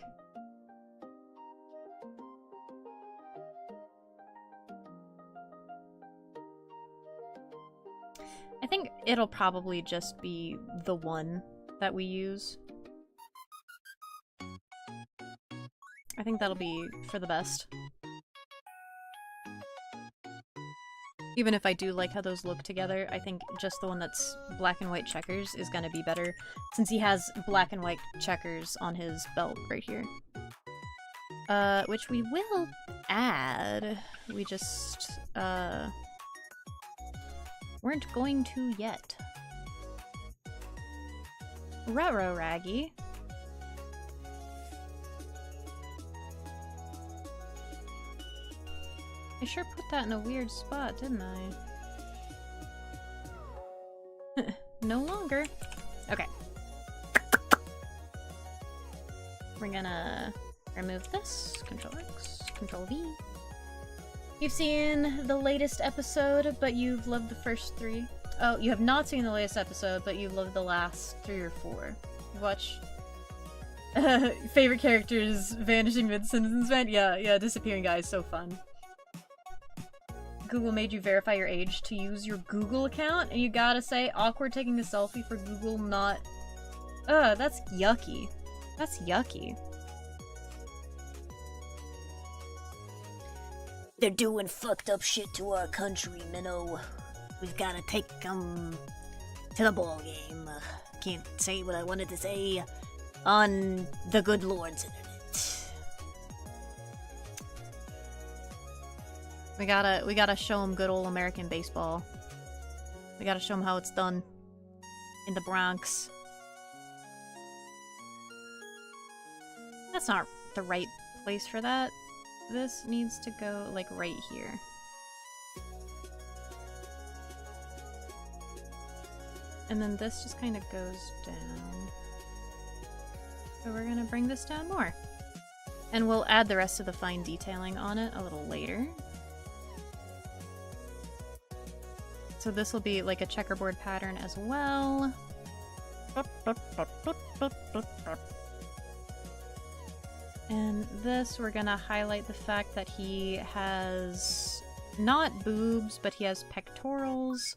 I think it'll probably just be the one that we use. I think that'll be for the best. Even if I do like how those look together, I think just the one that's black and white checkers is gonna be better, since he has black and white checkers on his belt right here. Which we will add. We just, weren't going to yet. Ruh-roh, Raggy. I sure put that in a weird spot, didn't I? No longer. Okay. We're gonna remove this. Control X, Control V. You've seen the latest episode, but you've loved the first 3. Oh, you have not seen the latest episode, but you've loved the last 3 or 4. You watch... favorite characters vanishing mid-sentence event? Yeah, disappearing guy is so fun. Google made you verify your age to use your Google account, and you gotta say, awkward taking a selfie for Google not... Ugh, that's yucky. That's yucky. They're doing fucked up shit to our country, Minnow. We've gotta take them to the ball game. Can't say what I wanted to say on the good Lord's internet. We gotta show them good old American baseball. We gotta show them how it's done in the Bronx. That's not the right place for that. This needs to go, like, right here. And then this just kind of goes down. So we're gonna bring this down more. And we'll add the rest of the fine detailing on it a little later. So this will be like a checkerboard pattern as well. And this, we're gonna highlight the fact that he has not boobs, but he has pectorals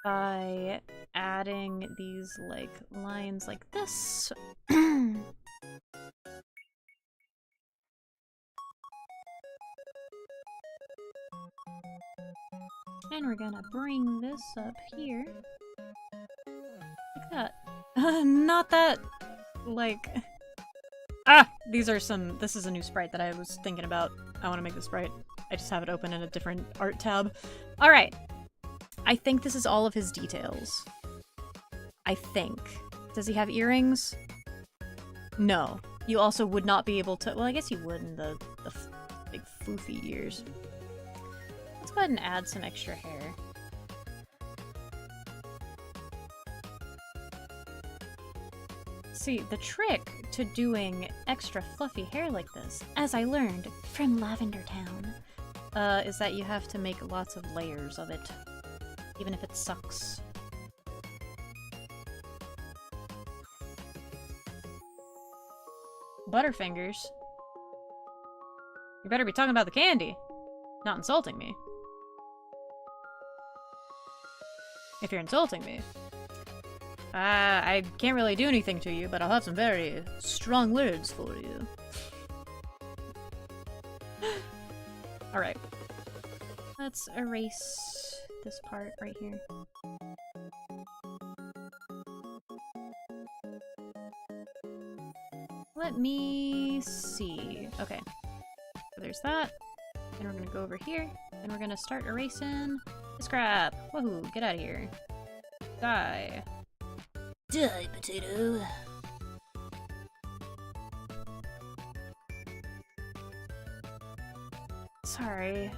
by adding these, like, lines like this. And we're gonna bring this up here. Like that. Not that, like... Ah! These are some... This is a new sprite that I was thinking about. I want to make the sprite. I just have it open in a different art tab. Alright. I think this is all of his details. I think. Does he have earrings? No. You also would not be able to... Well, I guess you would in the big foofy ears. Let's go ahead and add some extra hair. See, the trick to doing extra fluffy hair like this, as I learned from Lavender Town, is that you have to make lots of layers of it, even if it sucks. Butterfingers? You better be talking about the candy, not insulting me. If you're insulting me, I can't really do anything to you, but I'll have some very strong words for you. Alright. Let's erase this part right here. Let me see. Okay. So there's that. And we're gonna go over here, and we're gonna start erasing this crap. Woohoo, get out of here. Die. Die, potato. Sorry.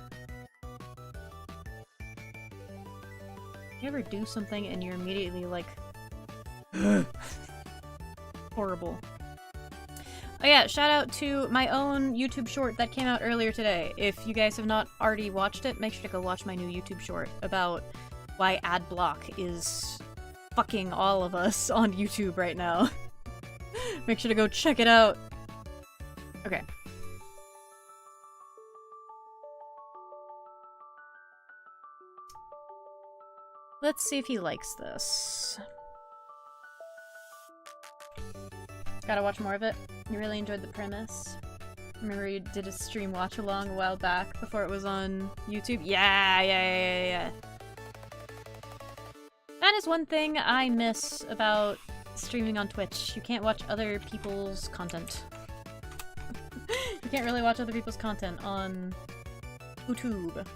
You ever do something and you're immediately like... horrible. Oh yeah, shout out to my own YouTube short that came out earlier today. If you guys have not already watched it, make sure to go watch my new YouTube short about why ad block is fucking all of us on YouTube right now. Make sure to go check it out. Okay. Let's see if he likes this. Gotta watch more of it. You really enjoyed the premise. Remember you did a stream watch along a while back before it was on YouTube? Yeah. That is one thing I miss about streaming on Twitch. You can't watch other people's content. You can't really watch other people's content on YouTube.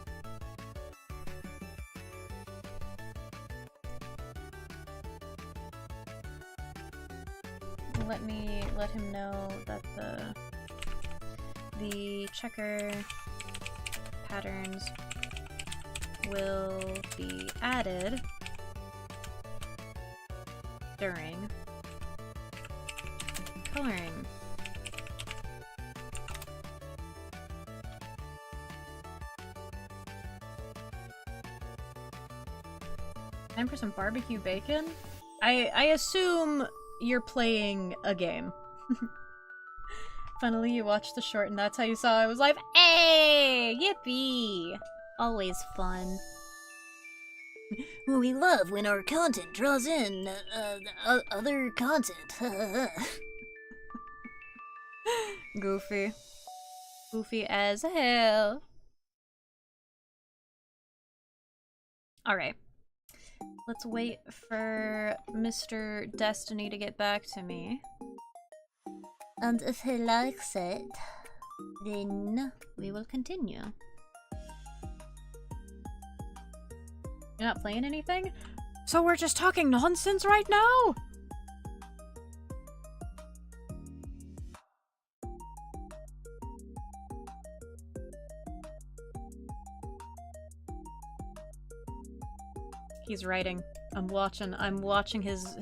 Let him know that the checker patterns will be added during coloring. Time for some barbecue bacon? I assume you're playing a game. Funnily, you watched the short and that's how you saw I was like, hey! Yippee! Always fun. We love when our content draws in other content. Goofy. Goofy as hell. Alright. Let's wait for Mr. Destiny to get back to me. And if he likes it, then we will continue. You're not playing anything? So we're just talking nonsense right now? He's writing. I'm watching his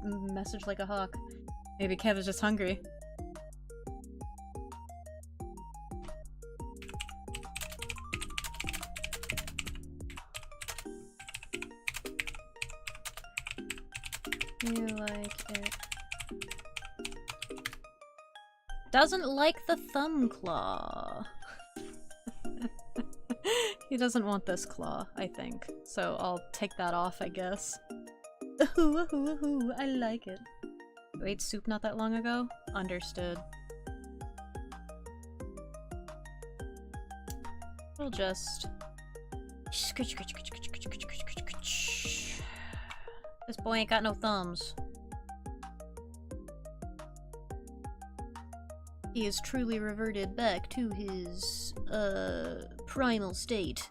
message like a hawk. Maybe Kev is just hungry. You like it. Doesn't like the thumb claw. He doesn't want this claw, I think. So I'll take that off, I guess. Ooh, I like it. You ate soup not that long ago? Understood. We'll just... This boy ain't got no thumbs. He has truly reverted back to his, primal state.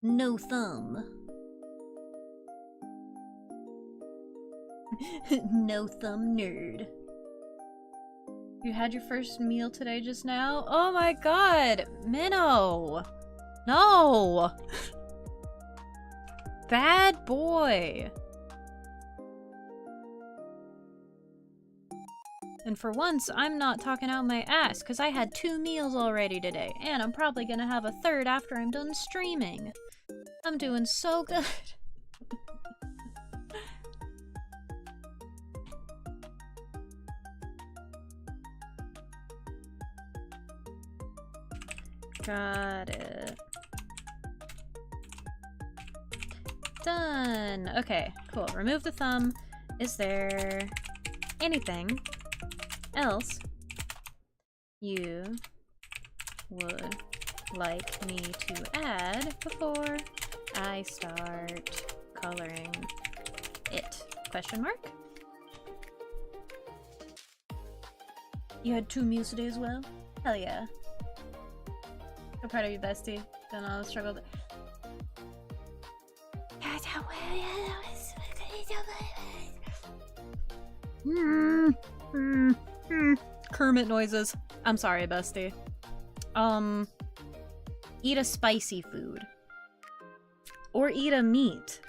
No thumb. No thumb nerd. You had your first meal today just now? Oh my god! Minnow! No! Bad boy! And for once, I'm not talking out my ass, because I had 2 meals already today, and I'm probably gonna have a 3rd after I'm done streaming. I'm doing so good. Got it. Done! Okay, cool. Remove the thumb. Is there anything else you would like me to add before I start coloring it? Question mark? You had 2 meals today as well? Hell yeah. I'm proud of you, bestie. Don't know, struggled. Kermit noises. I'm sorry, bestie. Eat a spicy food. Or eat a meat.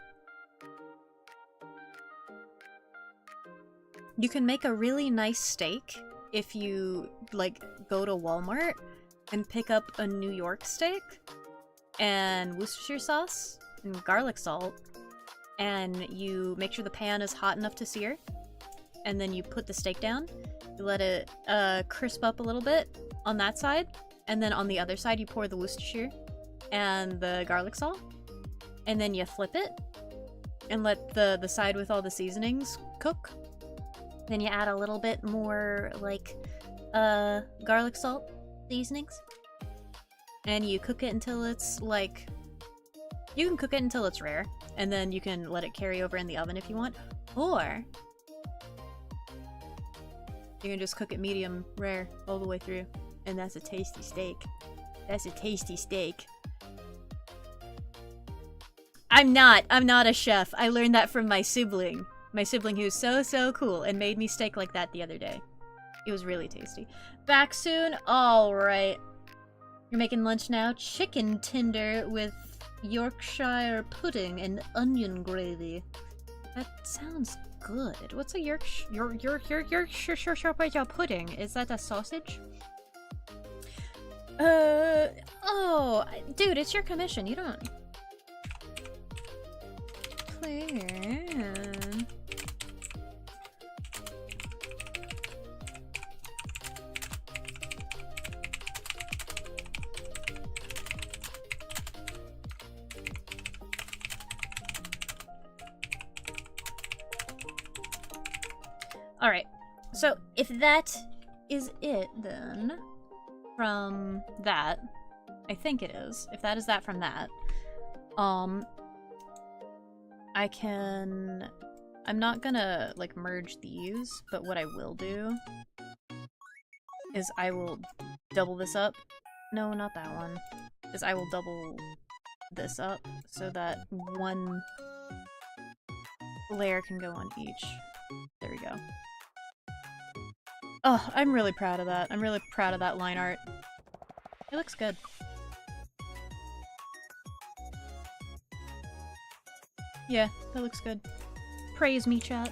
You can make a really nice steak if you, like, go to Walmart and pick up a New York steak and Worcestershire sauce and garlic salt, and you make sure the pan is hot enough to sear, and then you put the steak down, you let it crisp up a little bit on that side, and then on the other side you pour the Worcestershire and the garlic salt, and then you flip it and let the side with all the seasonings cook. Then you add a little bit more, like, garlic salt seasonings. And you cook it until it's like... You can cook it until it's rare, and then you can let it carry over in the oven if you want. Or you can just cook it medium rare all the way through. And that's a tasty steak. That's a tasty steak. I'm not a chef. I learned that from my sibling. My sibling who's so cool and made me steak like that the other day. It was really tasty. Back soon? Alright. You're making lunch now? Chicken tender with Yorkshire pudding and onion gravy. That sounds good. What's a Yorkshire pudding? Is that a sausage? Oh, dude, it's your commission. You don't... Plan. Alright, so if that is it, then, from that, I think it is. If that is that from that, I'm not gonna, like, merge these, but what I will do is I will double this up. No, not that one. Is I will double this up so that one layer can go on each. There we go. Oh, I'm really proud of that. I'm really proud of that line art. It looks good. Yeah, that looks good. Praise me, chat.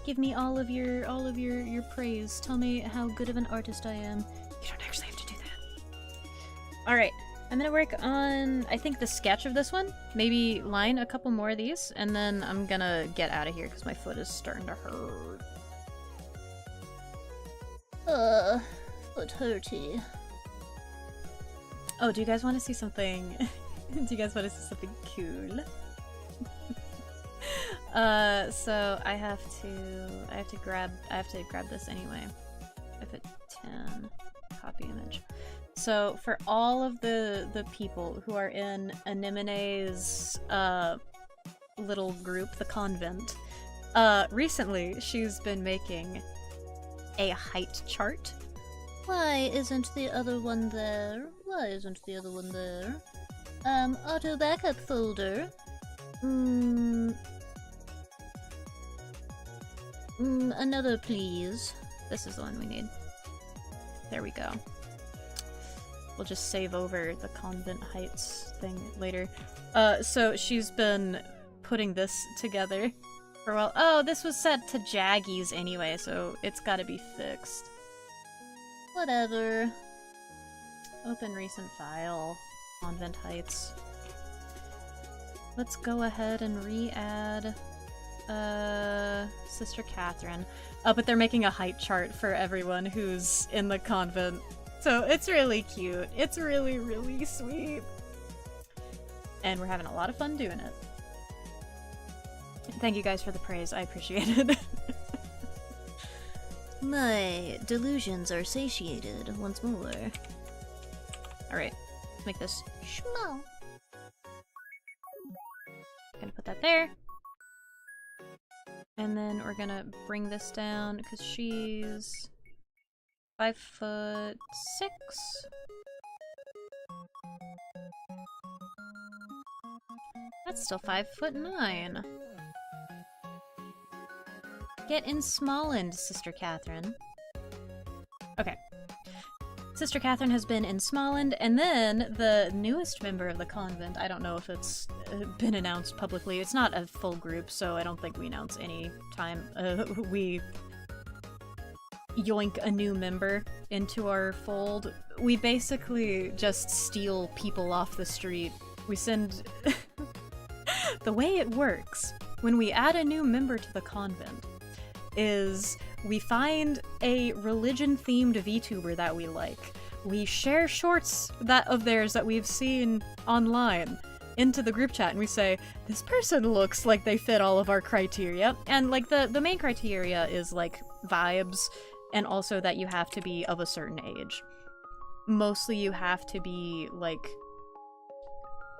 Give me all of your praise. Tell me how good of an artist I am. You don't actually have to do that. Alright, I'm gonna work on, I think, the sketch of this one. Maybe line a couple more of these, and then I'm gonna get out of here because my foot is starting to hurt. Foot hurty. Oh, do you guys want to see something? Do you guys want to see something cool? So I have to grab this anyway. I put 10, copy image. So for all of the people who are in Anemone's little group, the Convent, recently she's been making a height chart. Why isn't the other one there? Why isn't the other one there? Auto backup folder. Another please. This is the one we need. There we go. We'll just save over the Convent Heights thing later. So she's been putting this together for a while. Oh, this was set to Jaggies anyway, so it's gotta be fixed. Whatever. Open recent file. Convent Heights. Let's go ahead and re-add Sister Catherine. But they're making a height chart for everyone who's in the convent. So it's really cute. It's really, really sweet. And we're having a lot of fun doing it. Thank you guys for the praise. I appreciate it. My delusions are satiated once more. Alright, let's make this small. Gonna put that there. And then we're gonna bring this down because she's 5'6". That's still 5'9". Get in Smallland, Sister Catherine. Okay. Sister Catherine has been in Smallland, and then the newest member of the convent, I don't know if it's been announced publicly. It's not a full group, so I don't think we announce any time we yoink a new member into our fold. We basically just steal people off the street. We send... The way it works, when we add a new member to the convent, is we find a religion-themed VTuber that we like. We share shorts of theirs that we've seen online into the group chat, and we say, this person looks like they fit all of our criteria. And like the main criteria is like vibes, and also that you have to be of a certain age. mostly you have to be, like,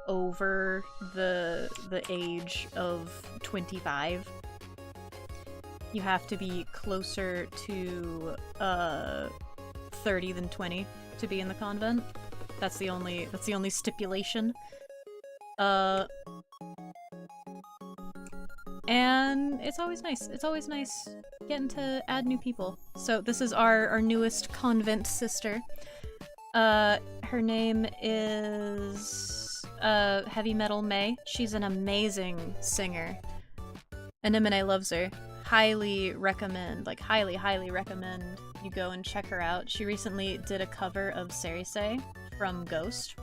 over the age of 25. You have to be closer to 30 than 20 to be in the convent. That's the only stipulation. And it's always nice. It's always nice getting to add new people. So this is our newest convent sister. Her name is Heavy Metal May. She's an amazing singer. Anemone loves her. Highly recommend, like highly recommend you go and check her out. She recently did a cover of Cerise from Ghost.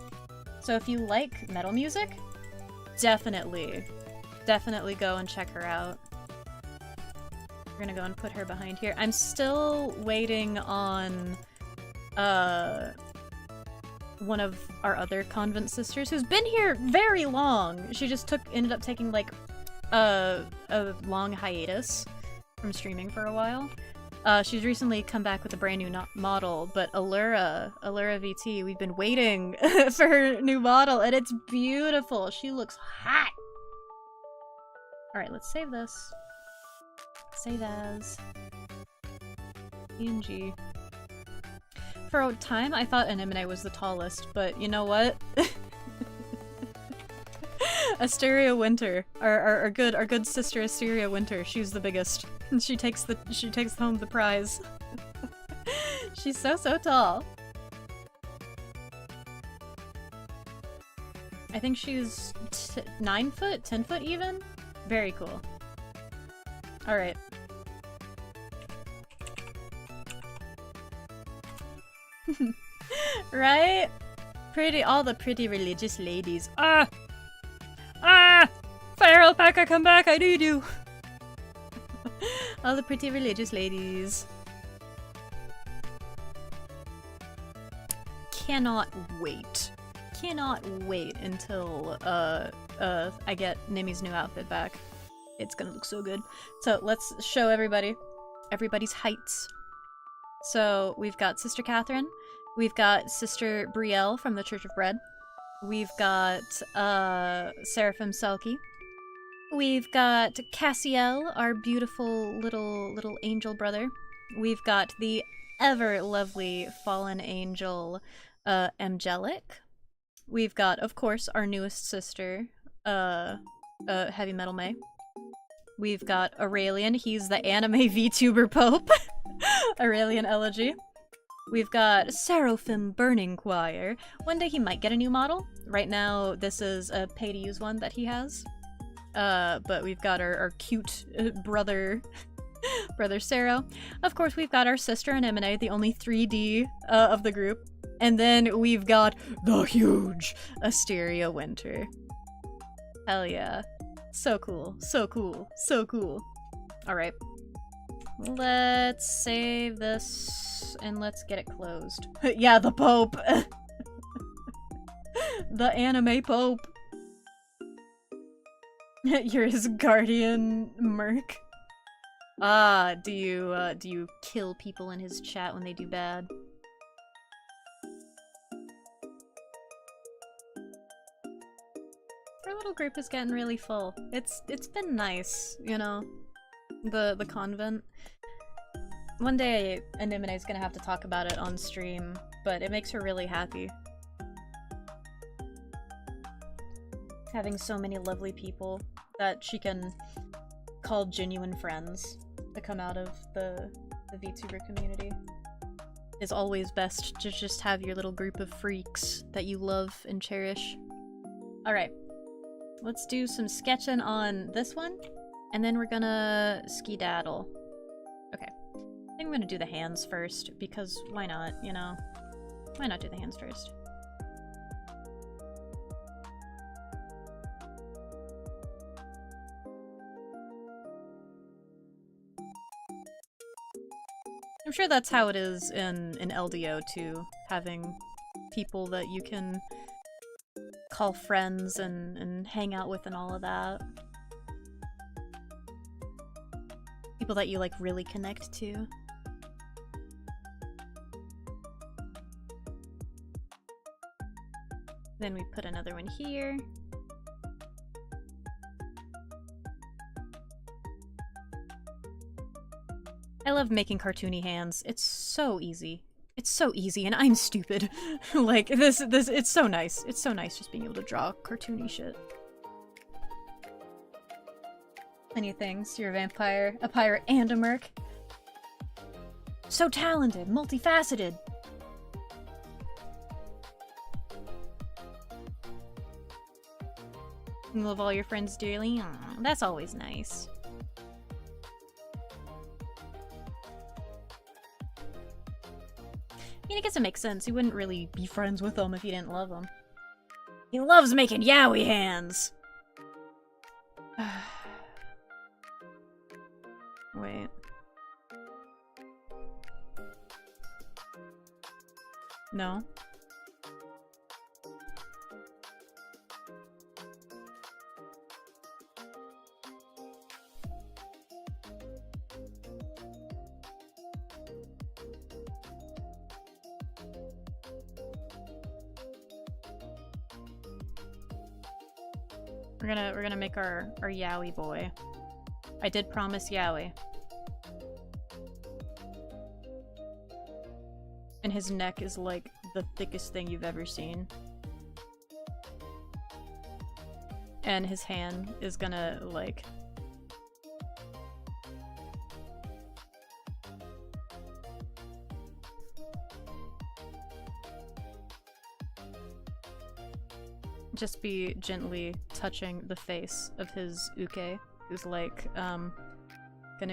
So if you like metal music, definitely go and check her out. We're gonna go and put her behind here. I'm still waiting on one of our other convent sisters who's been here very long. She just ended up taking like a long hiatus from streaming for a while. She's recently come back with a brand new model, but Allura VT, we've been waiting for her new model, and it's beautiful. She looks hot. Alright, let's save this. Save as. PNG. For a time, I thought Anemone was the tallest, but you know what? Asteria Winter, our good sister Asteria Winter, she's the biggest. She takes home the prize. She's so tall. I think she's 9 foot, 10 foot even. Very cool. All right. Right? All the pretty religious ladies. Ah! Fire alpaca, come back, I need you! All the pretty religious ladies. Cannot wait. Cannot wait until, I get Nimi's new outfit back. It's gonna look so good. So, let's show everybody's heights. So, we've got Sister Catherine. We've got Sister Brielle from the Church of Bread. We've got, Seraphim Selkie. We've got Cassiel, our beautiful little angel brother. We've got the ever lovely fallen angel, Angelic. We've got, of course, our newest sister, Heavy Metal May. We've got Aurelian, he's the anime VTuber Pope. Aurelian Elegy. We've got Seraphim Burning Choir. One day he might get a new model. Right now, this is a pay-to-use one that he has. But we've got our cute brother Sero. Of course, we've got our sister Anemone, the only 3D of the group. And then we've got the huge Asteria Winter. Hell yeah. So cool. So cool. So cool. Alright. Let's save this and let's get it closed. Yeah, the Pope! The anime Pope. You're his guardian merc. Ah, do you kill people in his chat when they do bad? Our little group is getting really full. It's been nice, you know, the convent. One day Anemone's gonna have to talk about it on stream, but it makes her really happy. Having so many lovely people that she can call genuine friends that come out of the VTuber community. It's always best to just have your little group of freaks that you love and cherish. Alright, let's do some sketching on this one, and then we're gonna skedaddle. Okay, I think I'm gonna do the hands first, because why not, you know? Why not do the hands first? I'm sure that's how it is in LDO too, having people that you can call friends and hang out with and all of that. People that you like really connect to. Then we put another one here. I love making cartoony hands. It's so easy. It's so easy, and I'm stupid. Like, it's so nice. It's so nice just being able to draw cartoony shit. Many things. You're a vampire, a pirate, and a merc. So talented, multifaceted. You love all your friends dearly. Aw, that's always nice. I mean, I guess it makes sense. You wouldn't really be friends with them if you didn't love them. He loves making yaoi hands! Wait. No? We're gonna make our yaoi boy. I did promise yaoi. And his neck is like the thickest thing you've ever seen. And his hand is gonna like... just be gently touching the face of his uke, who's like, gonna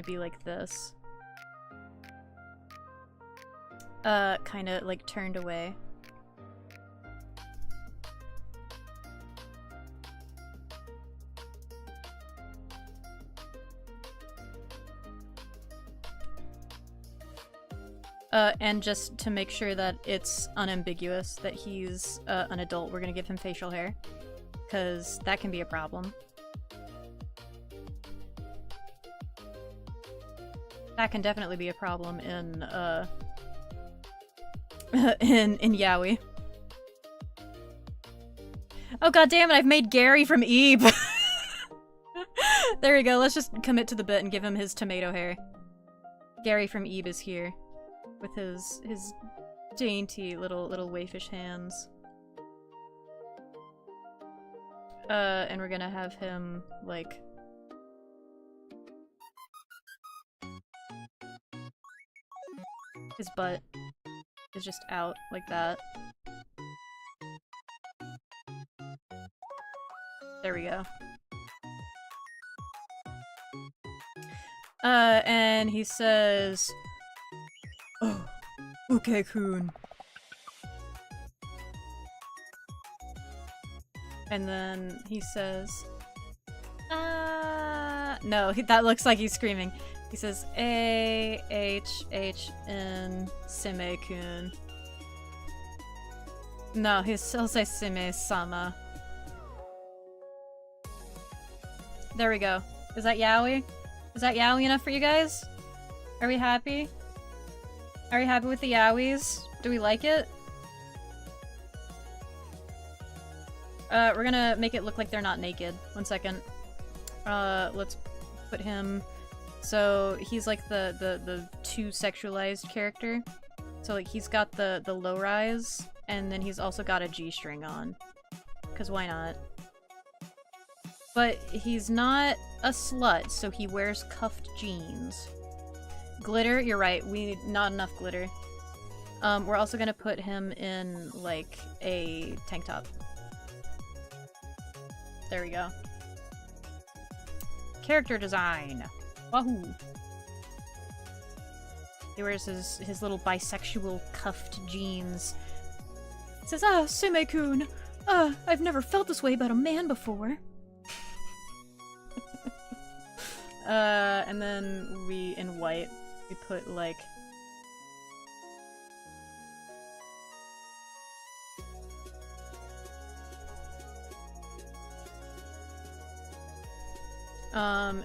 be like this. Kinda like turned away. And just to make sure that it's unambiguous that he's an adult, we're gonna give him facial hair. Because that can be a problem. That can definitely be a problem in, in yaoi. Oh god damn it, I've made Gary from Eve! There we go, let's just commit to the bit and give him his tomato hair. Gary from Eve is here. With his dainty little waifish hands. And we're gonna have him, like... his butt is just out, like that. There we go. And he says... Oh, Uke-kun. And then he says... No, that looks like he's screaming. He says, A-H-H-N Sime-kun. No, he'll say Sime-sama. There we go. Is that yaoi? Is that yaoi enough for you guys? Are we happy? Are you happy with the yaois? Do we like it? We're gonna make it look like they're not naked. 1 second. Let's put him... So, he's like the too sexualized character. So, like, he's got the low rise, and then he's also got a G-string on. 'Cause why not? But he's not a slut, so he wears cuffed jeans. Glitter, you're right, not enough glitter. We're also gonna put him in, like, a tank top. There we go. Character design! Wahoo! He wears his little bisexual cuffed jeans. He says, "Ah, Sime-kun! I've never felt this way about a man before." And then we, in white, we put, like...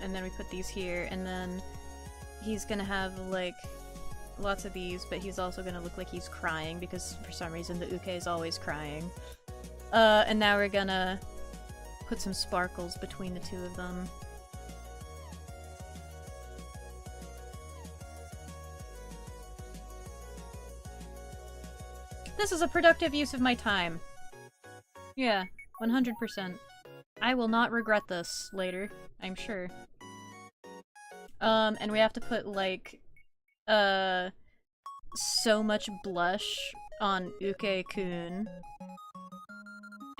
and then we put these here, and then he's gonna have, like, lots of these, but he's also gonna look like he's crying, because for some reason the uke is always crying. And now we're gonna put some sparkles between the two of them. This is a productive use of my time. Yeah, 100%. I will not regret this later, I'm sure. And we have to put, like, so much blush on Uke-kun.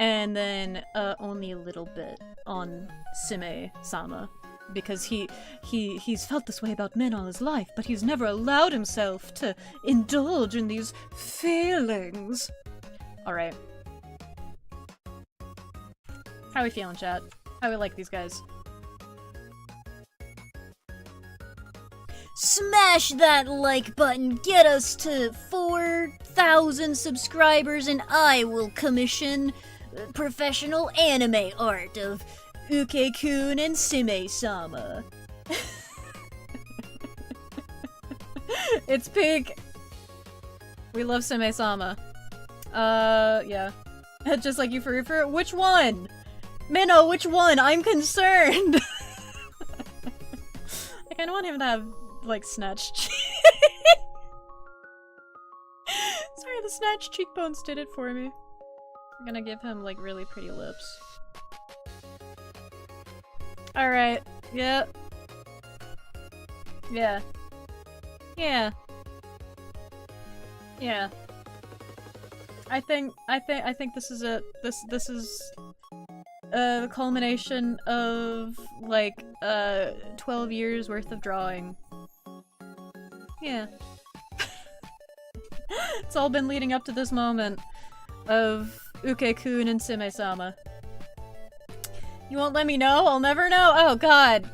And then, only a little bit on Sime-sama. Because he's felt this way about men all his life, but he's never allowed himself to indulge in these feelings. Alright. How we feeling, chat? How we like these guys? Smash that like button, get us to 4,000 subscribers, and I will commission professional anime art of Uke-kun and Sime-sama. It's peak! We love Sime-sama. Yeah. Just like you for which one? Minnow, which one? I'm concerned! I kinda want him to have, like, snatched Sorry, the snatched cheekbones did it for me. I'm gonna give him, like, really pretty lips. Alright. Yeah. Yeah. Yeah. Yeah. I think this is it. This is the culmination of like 12 years worth of drawing. Yeah. It's all been leading up to this moment of Uke-kun and Sime-sama. You won't let me know? I'll never know? Oh god.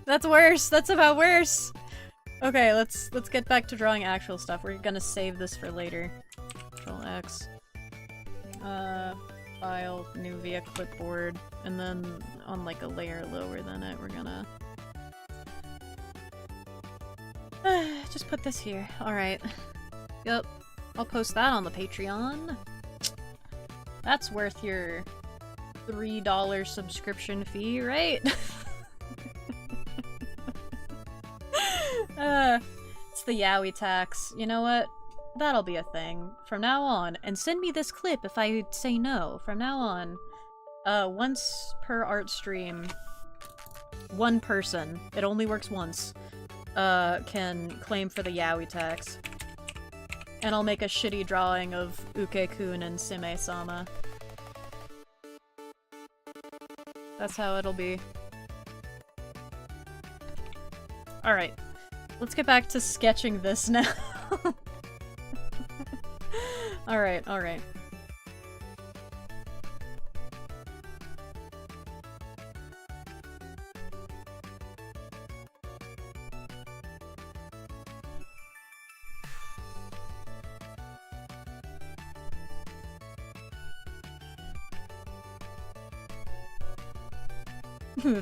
That's worse. That's about worse. Okay, let's get back to drawing actual stuff. We're gonna save this for later. Control X. File, new via clipboard, and then on like a layer lower than it, we're gonna just put this here. Alright. Yep. I'll post that on the Patreon. That's worth your $3 subscription fee, right? It's the Yaoi tax. You know what? That'll be a thing from now on. And send me this clip if I say no. From now on, once per art stream, one person, it only works once, can claim for the Yaoi tax. And I'll make a shitty drawing of Uke-kun and Sime-sama. That's how it'll be. Alright. Let's get back to sketching this now. Alright, alright.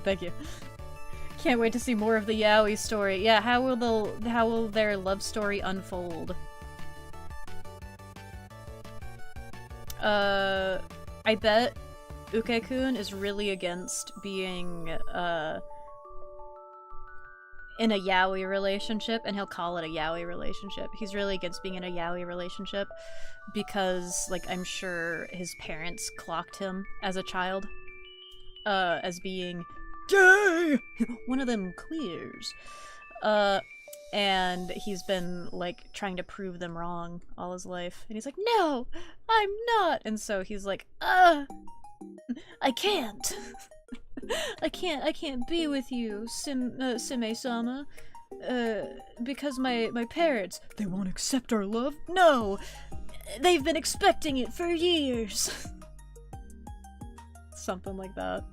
Thank you. Can't wait to see more of the Yaoi story. Yeah, how will their love story unfold? I bet Uke-kun is really against being, in a yaoi relationship, and he'll call it a yaoi relationship. He's really against being in a yaoi relationship because, like, I'm sure his parents clocked him as a child, as being gay! One of them queers. And he's been, like, trying to prove them wrong all his life. And he's like, no! I'm not! And so he's like, I can't! I can't be with you, Sime-sama. Because my parents, they won't accept our love? No! They've been expecting it for years! Something like that.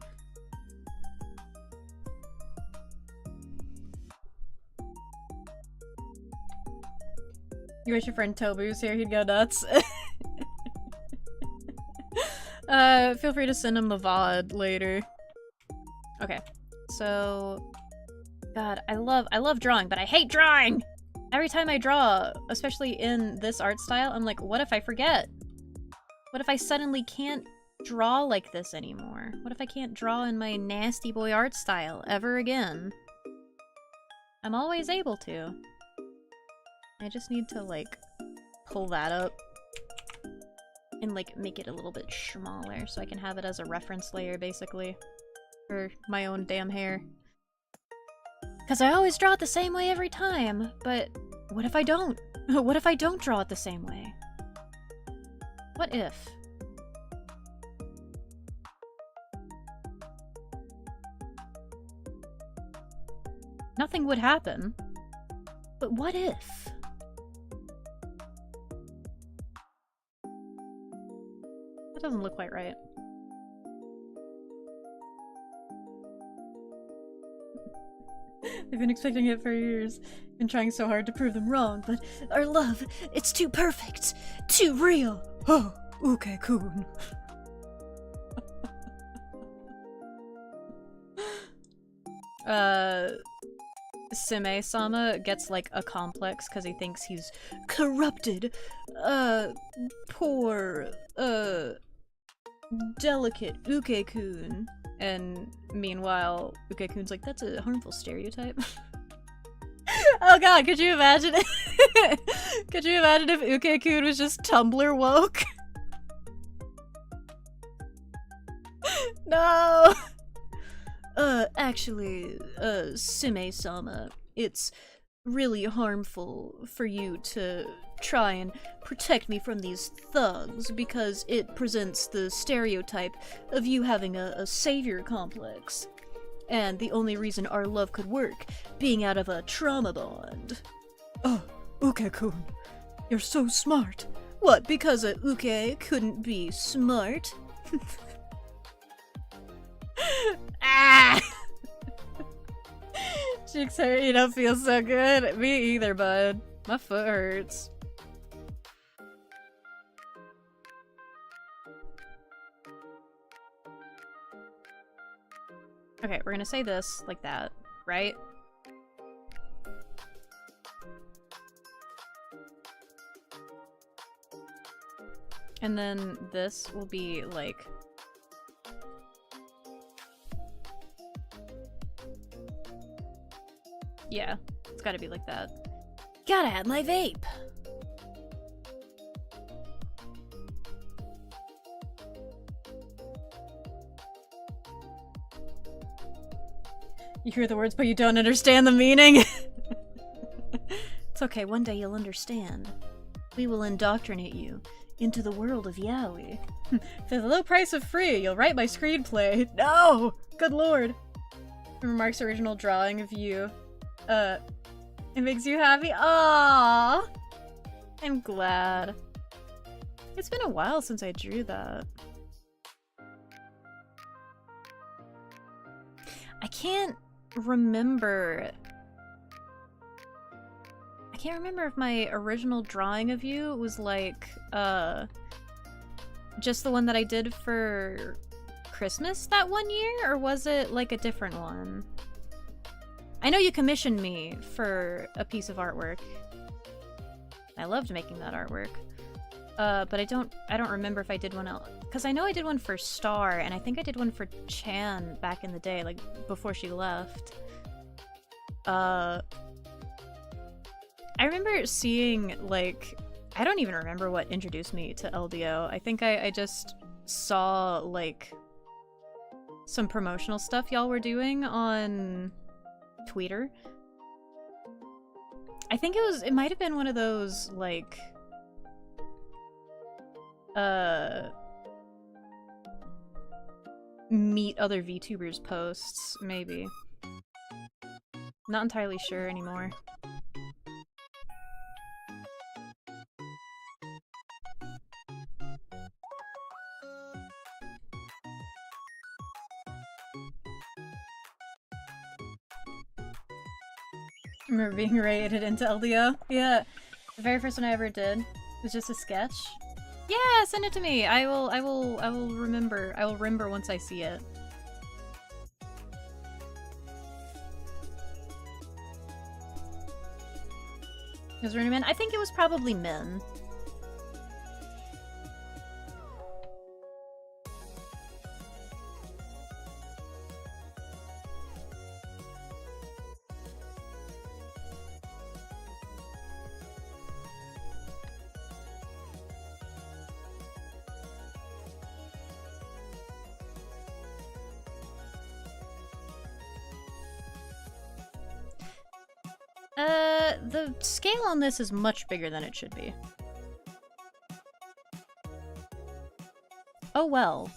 You wish your friend Toby was here, he'd go nuts. Feel free to send him the VOD later. Okay, so... God, I love drawing, but I hate drawing! Every time I draw, especially in this art style, I'm like, what if I forget? What if I suddenly can't draw like this anymore? What if I can't draw in my nasty boy art style ever again? I'm always able to. I just need to, like, pull that up and, like, make it a little bit smaller so I can have it as a reference layer, basically, for my own damn hair. Because I always draw it the same way every time, but what if I don't? What if I don't draw it the same way? What if? Nothing would happen. But what if? That doesn't look quite right. I've been expecting it for years. Been trying so hard to prove them wrong, but our love, it's too perfect. Too real. Oh, uke-kun. Sime-sama gets like a complex because he thinks he's corrupted, poor, delicate uke-kun. And meanwhile, uke-kun's like, that's a harmful stereotype. Oh god, could you imagine it? Could you imagine if uke-kun was just Tumblr woke? No! Actually, Sime-sama, it's really harmful for you to try and protect me from these thugs because it presents the stereotype of you having a savior complex. And the only reason our love could work being out of a trauma bond. Oh, uke-kun, you're so smart. What, because a uke couldn't be smart? Ah! Cheeks hurt, you don't feel so good. Me either, bud. My foot hurts. Okay, we're gonna say this like that, right? And then this will be like... Yeah, it's gotta be like that. Gotta have my vape! You hear the words, but you don't understand the meaning? It's okay, one day you'll understand. We will indoctrinate you into the world of yaoi. For the low price of free, you'll write my screenplay. No! Good lord! From Mark's original drawing of you. It makes you happy? Aww! I'm glad. It's been a while since I drew that. I can't remember if my original drawing of you was like, just the one that I did for Christmas that one year, or was it like a different one? I know you commissioned me for a piece of artwork. I loved making that artwork. But I don't remember if I did one else. Because I know I did one for Star, and I think I did one for Chan back in the day, like, before she left. I remember seeing, like... I don't even remember what introduced me to LDO. I think I just saw, like, some promotional stuff y'all were doing on Twitter. I think it might have been one of those, like... meet other VTubers posts, maybe. Not entirely sure anymore. I remember being rated into LDO. Yeah, the very first one I ever did was just a sketch. Yeah, send it to me. I will remember. I will remember once I see it. Was there any men? I think it was probably men. The scale on this is much bigger than it should be. Oh well.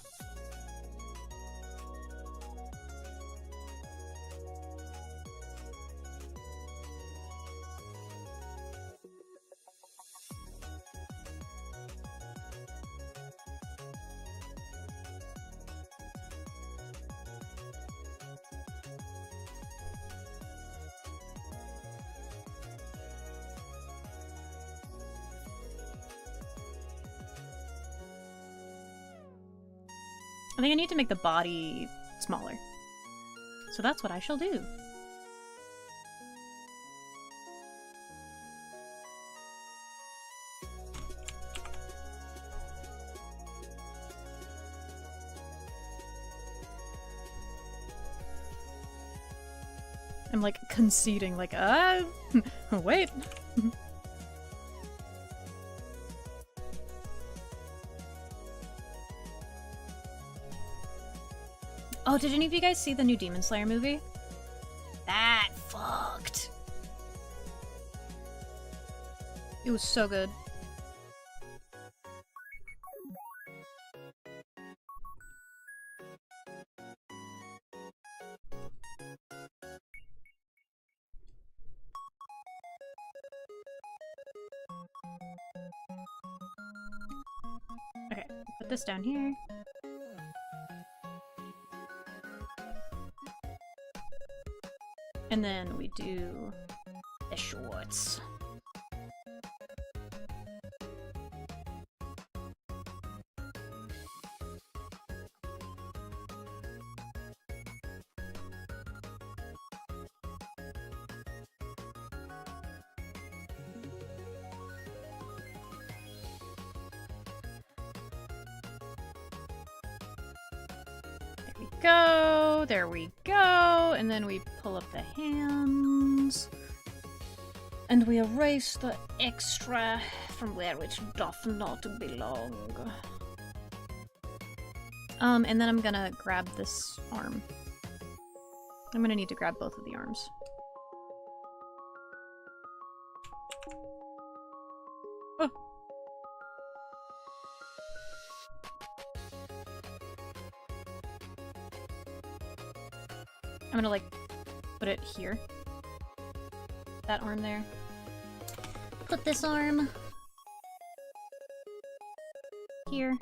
I think I need to make the body smaller. So that's what I shall do. I'm like conceding, like, wait. Oh, did any of you guys see the new Demon Slayer movie? That fucked. It was so good. Okay, put this down here. And then we do the shorts. There we go, and then we pull up the hands, and we erase the extra from where it doth not belong. And then I'm gonna grab this arm. I'm gonna need to grab both of the arms. Oh. I'm gonna, like, put it here. That arm there. Put this arm here.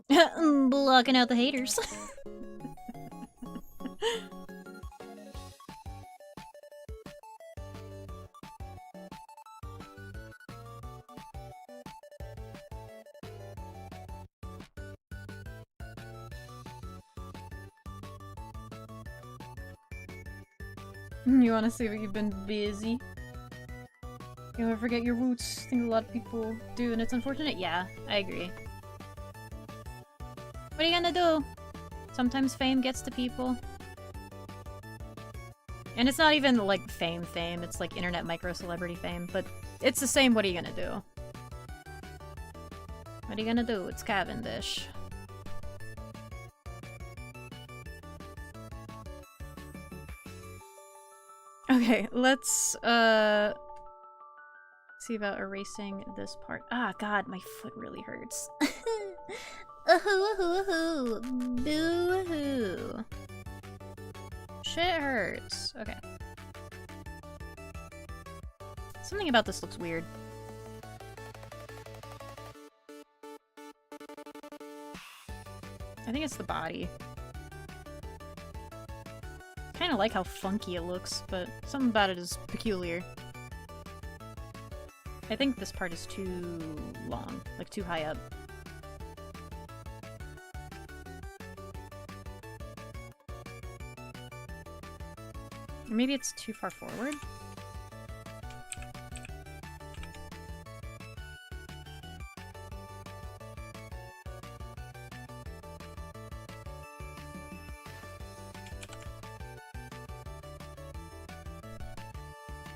Blocking out the haters. You wanna say that you've been busy? You ever forget your roots? I think a lot of people do, and it's unfortunate. Yeah, I agree. What are you gonna do? Sometimes fame gets to people. And it's not even like fame, it's like internet micro-celebrity fame, but it's the same. What are you gonna do? What are you gonna do? It's Cavendish. Okay, let's, see about erasing this part. Ah, God, my foot really hurts. Ahoo, boo-hoo. Shit hurts. Okay. Something about this looks weird. I think it's the body. Kind of like how funky it looks, but something about it is peculiar. I think this part is too long, like too high up. Or maybe it's too far forward?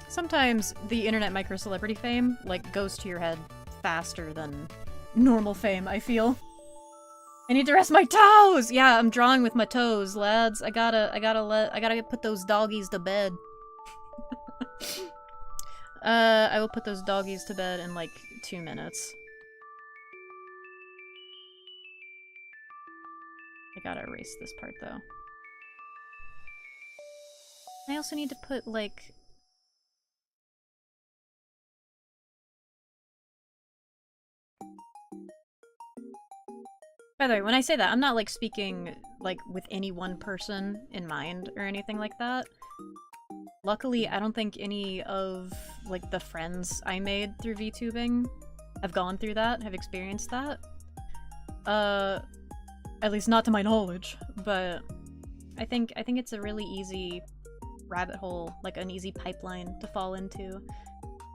Sometimes the internet micro-celebrity fame, like, goes to your head faster than normal fame, I feel. I need to rest my toes! Yeah, I'm drawing with my toes, lads. I gotta put those doggies to bed. I will put those doggies to bed in like 2 minutes. I gotta erase this part though. I also need to put like... By the way, when I say that, I'm not like speaking like with any one person in mind or anything like that. Luckily, I don't think any of like the friends I made through VTubing have gone through that, have experienced that. At least not to my knowledge, but I think it's a really easy rabbit hole, like an easy pipeline to fall into.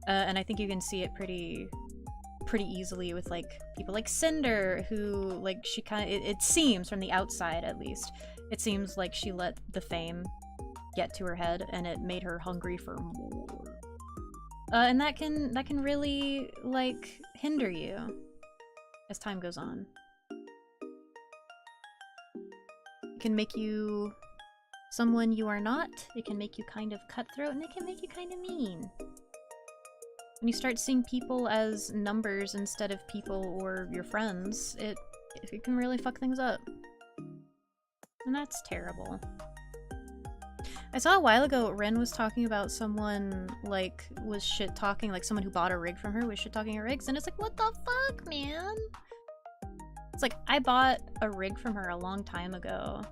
And I think you can see it pretty easily with like people like Cinder, who like she kind of, it seems from the outside at least, it seems like she let the fame get to her head and it made her hungry for more. And that can really like hinder you as time goes on. It can make you someone you are not, it can make you kind of cutthroat, and it can make you kind of mean. When you start seeing people as numbers instead of people or your friends, it can really fuck things up. And that's terrible. I saw a while ago Ren was talking about someone, like, was shit-talking, like someone who bought a rig from her was shit-talking her rigs, and it's like, what the fuck, man? It's like, I bought a rig from her a long time ago.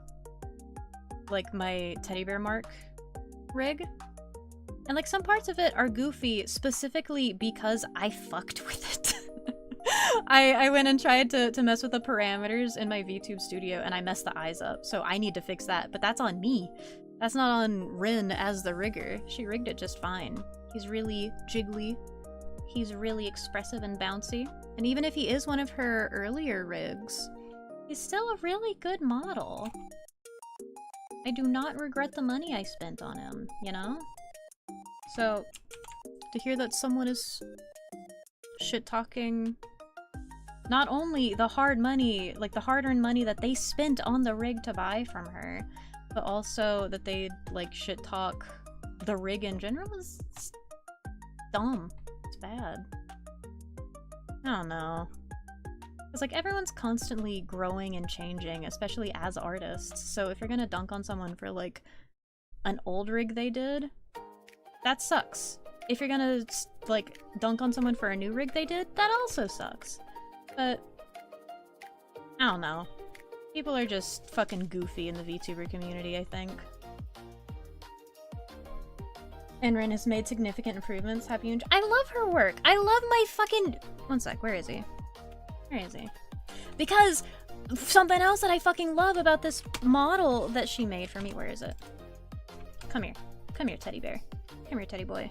Like, my teddy bear mark rig. And like some parts of it are goofy specifically because I fucked with it. I went and tried to mess with the parameters in my VTube studio and I messed the eyes up, so I need to fix that, but that's on me. That's not on Rin as the rigger. She rigged it just fine. He's really jiggly. He's really expressive and bouncy. And even if he is one of her earlier rigs, he's still a really good model. I do not regret the money I spent on him, you know? So, to hear that someone is shit-talking not only the hard money, like the hard-earned money that they spent on the rig to buy from her, but also that they, like, shit-talk the rig in general is dumb. It's bad. I don't know. It's like everyone's constantly growing and changing, especially as artists, so if you're gonna dunk on someone for, like, an old rig they did, that sucks. If you're gonna, like, dunk on someone for a new rig they did, that also sucks. But, I don't know. People are just fucking goofy in the VTuber community, I think. And Rin has made significant improvements. Have you enjoyed? I love her work! I love my fucking... One sec, where is he? Where is he? Because something else that I fucking love about this model that she made for me, where is it? Come here. Come here, teddy bear. Come here, teddy boy.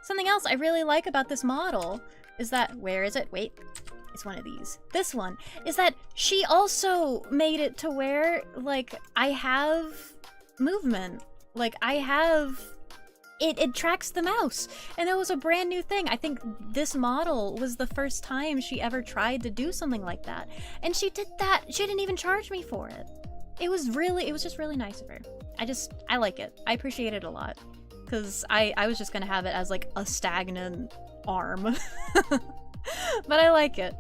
Something else I really like about this model is that, where is it? Wait, it's one of these. This one is that she also made it to where, like, I have movement. Like, I have... It tracks the mouse. And that was a brand new thing. I think this model was the first time she ever tried to do something like that. And she did that. She didn't even charge me for it. It was just really nice of her. I like it. I appreciate it a lot. Because I was just gonna have it as like a stagnant arm. But I like it.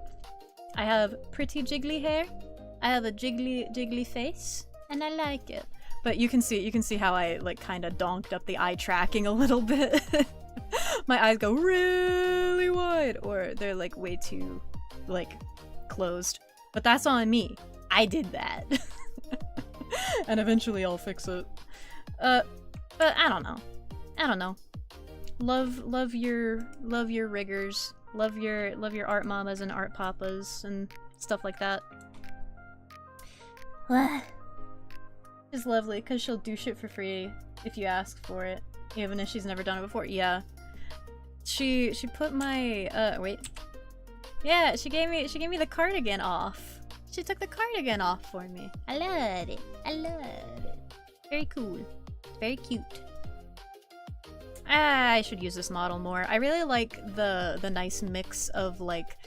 I have pretty jiggly hair. I have a jiggly face. And I like it. But you can see how I like kind of donked up the eye tracking a little bit. My eyes go really wide, or they're like way too like closed. But that's on me. I did that. And eventually I'll fix it. But I don't know. Love your riggers. Love your art mamas and art papas and stuff like that. She's lovely because she'll do shit for free if you ask for it, even if she's never done it before. Yeah. She put my wait. Yeah, she gave me the cardigan off. She took the cardigan off for me. I love it. I love it. Very cool. Very cute. I should use this model more. I really like the nice mix of like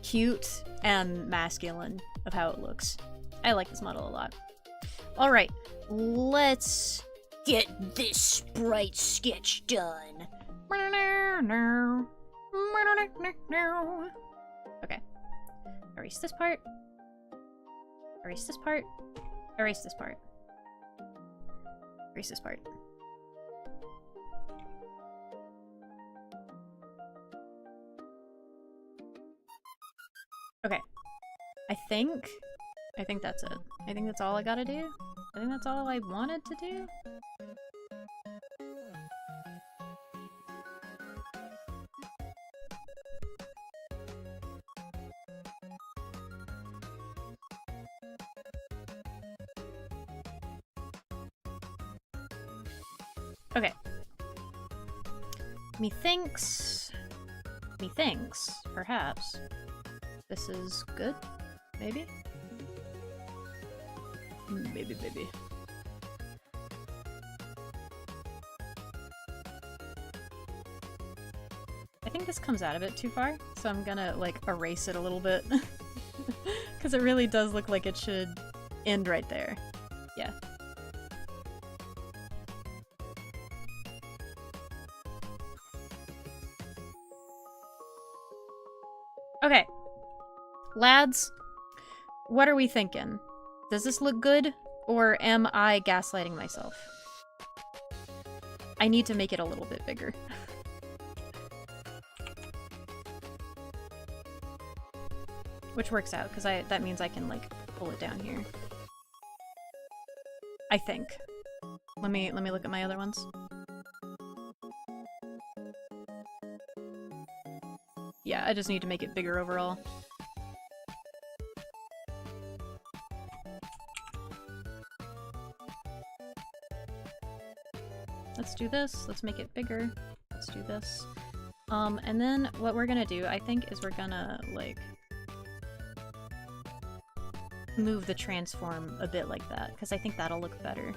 cute and masculine of how it looks. I like this model a lot. Alright, let's... Get this sprite sketch done. Okay. Erase this part. Erase this part. Erase this part. Erase this part. Okay. I think that's it. I think that's all I gotta do. I think that's all I wanted to do. Okay. Methinks, perhaps, this is good? Maybe? Maybe. I think this comes out a bit too far, so I'm gonna, like, erase it a little bit. Because it really does look like it should end right there. Yeah. Okay. Lads, what are we thinking? Does this look good, or am I gaslighting myself? I need to make it a little bit bigger. Which works out, because that means I can, like, pull it down here. I think. Let me look at my other ones. Yeah, I just need to make it bigger overall. Let's do this. Let's make it bigger. Let's do this. And then what we're gonna do, I think, is we're gonna, like, move the transform a bit like that, because I think that'll look better.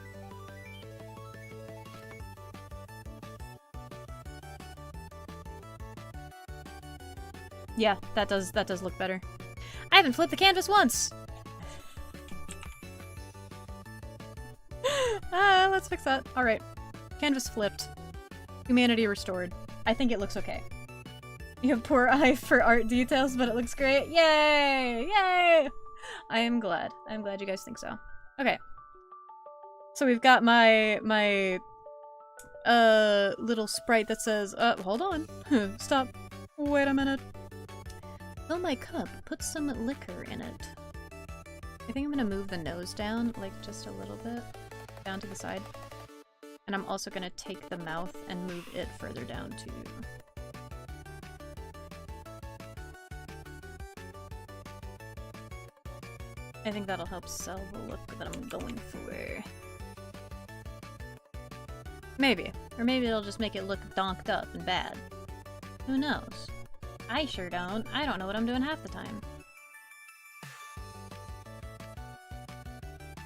Yeah, that does look better. I haven't flipped the canvas once! Let's fix that. Alright. Canvas flipped. Humanity restored. I think it looks okay. You have poor eye for art details, but it looks great. Yay! Yay! I am glad. I'm glad you guys think so. Okay. So we've got my little sprite that says, hold on. Stop. Wait a minute. Fill my cup. Put some liquor in it. I think I'm gonna move the nose down, like, just a little bit. Down to the side. And I'm also gonna take the mouth and move it further down, too. I think that'll help sell the look that I'm going for. Maybe. Or maybe it'll just make it look donked up and bad. Who knows? I sure don't. I don't know what I'm doing half the time.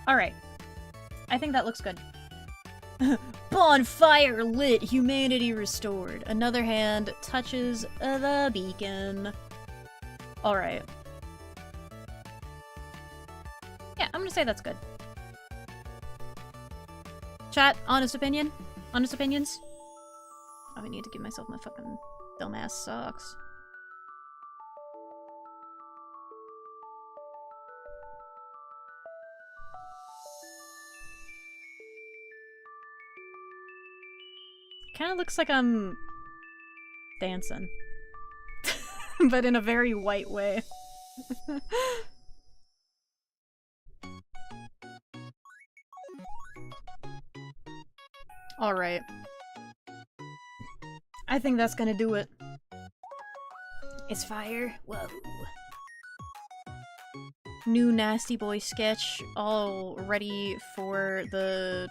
Alright. I think that looks good. Bonfire lit, humanity restored. Another hand touches the beacon. Alright. Yeah, I'm gonna say that's good. Chat, honest opinion? Honest opinions? Oh, I need to give myself my fucking dumbass socks. Kinda looks like I'm dancing. But in a very white way. Alright. I think that's gonna do it. It's fire. Whoa. New Nasty Boy sketch, all ready for the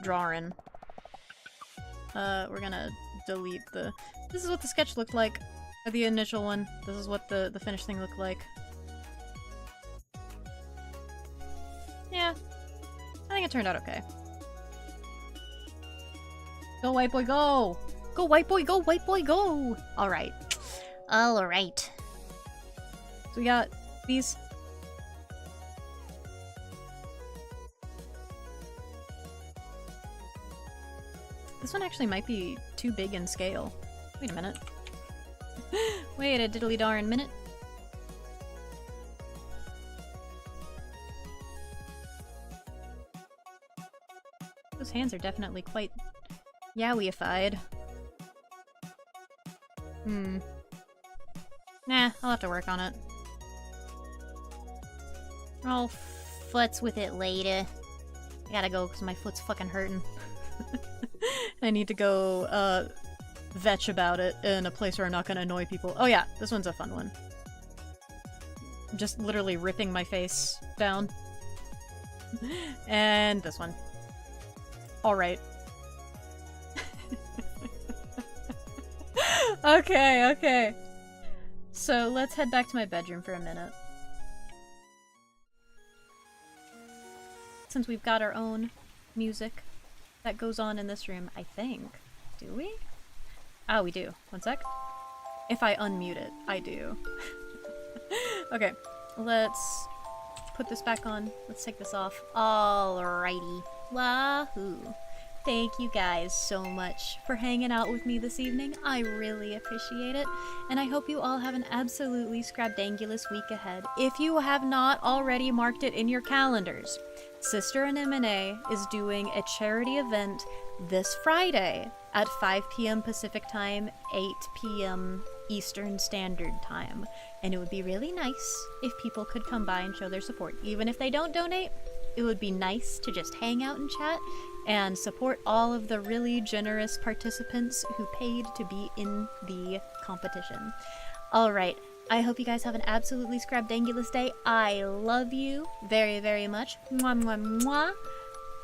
drawing. We're gonna delete the... This is what the sketch looked like. The initial one. This is what the finished thing looked like. Yeah. I think it turned out okay. Go, white boy, go! Go, white boy, go! White boy, go! Alright. Alright. So we got these. This one actually might be too big in scale. Wait a minute. Wait a diddly darn minute. Those hands are definitely quite yowified. Nah, I'll have to work on it. I'll futz with it later. I gotta go because my foot's fucking hurting. I need to go, vetch about it in a place where I'm not gonna annoy people. Oh yeah, this one's a fun one. I'm just literally ripping my face down. And this one. Alright. Okay, okay. So let's head back to my bedroom for a minute. Since we've got our own music that goes on in this room, I think. Do we? Ah, we do. One sec. If I unmute it, I do. Okay, let's put this back on. Let's take this off. Alrighty. Wahoo! Thank you guys so much for hanging out with me this evening. I really appreciate it. And I hope you all have an absolutely scrabdangulous week ahead. If you have not already marked it in your calendars, Sister Anemone is doing a charity event this Friday at 5 p.m. Pacific Time, 8 p.m. Eastern Standard Time. And it would be really nice if people could come by and show their support. Even if they don't donate, it would be nice to just hang out and chat and support all of the really generous participants who paid to be in the competition. Alright, I hope you guys have an absolutely scrabdangulous day. I love you very, very much. Mwah, mwah, mwah.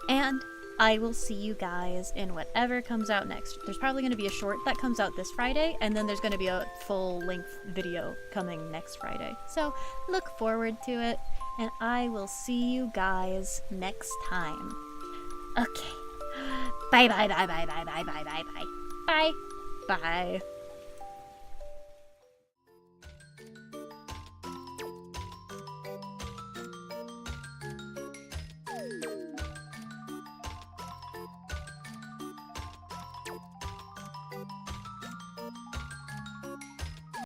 And I will see you guys in whatever comes out next. There's probably going to be a short that comes out this Friday, and then there's going to be a full-length video coming next Friday. So look forward to it, and I will see you guys next time. Okay. Bye bye bye bye bye bye bye bye bye. Bye. Bye.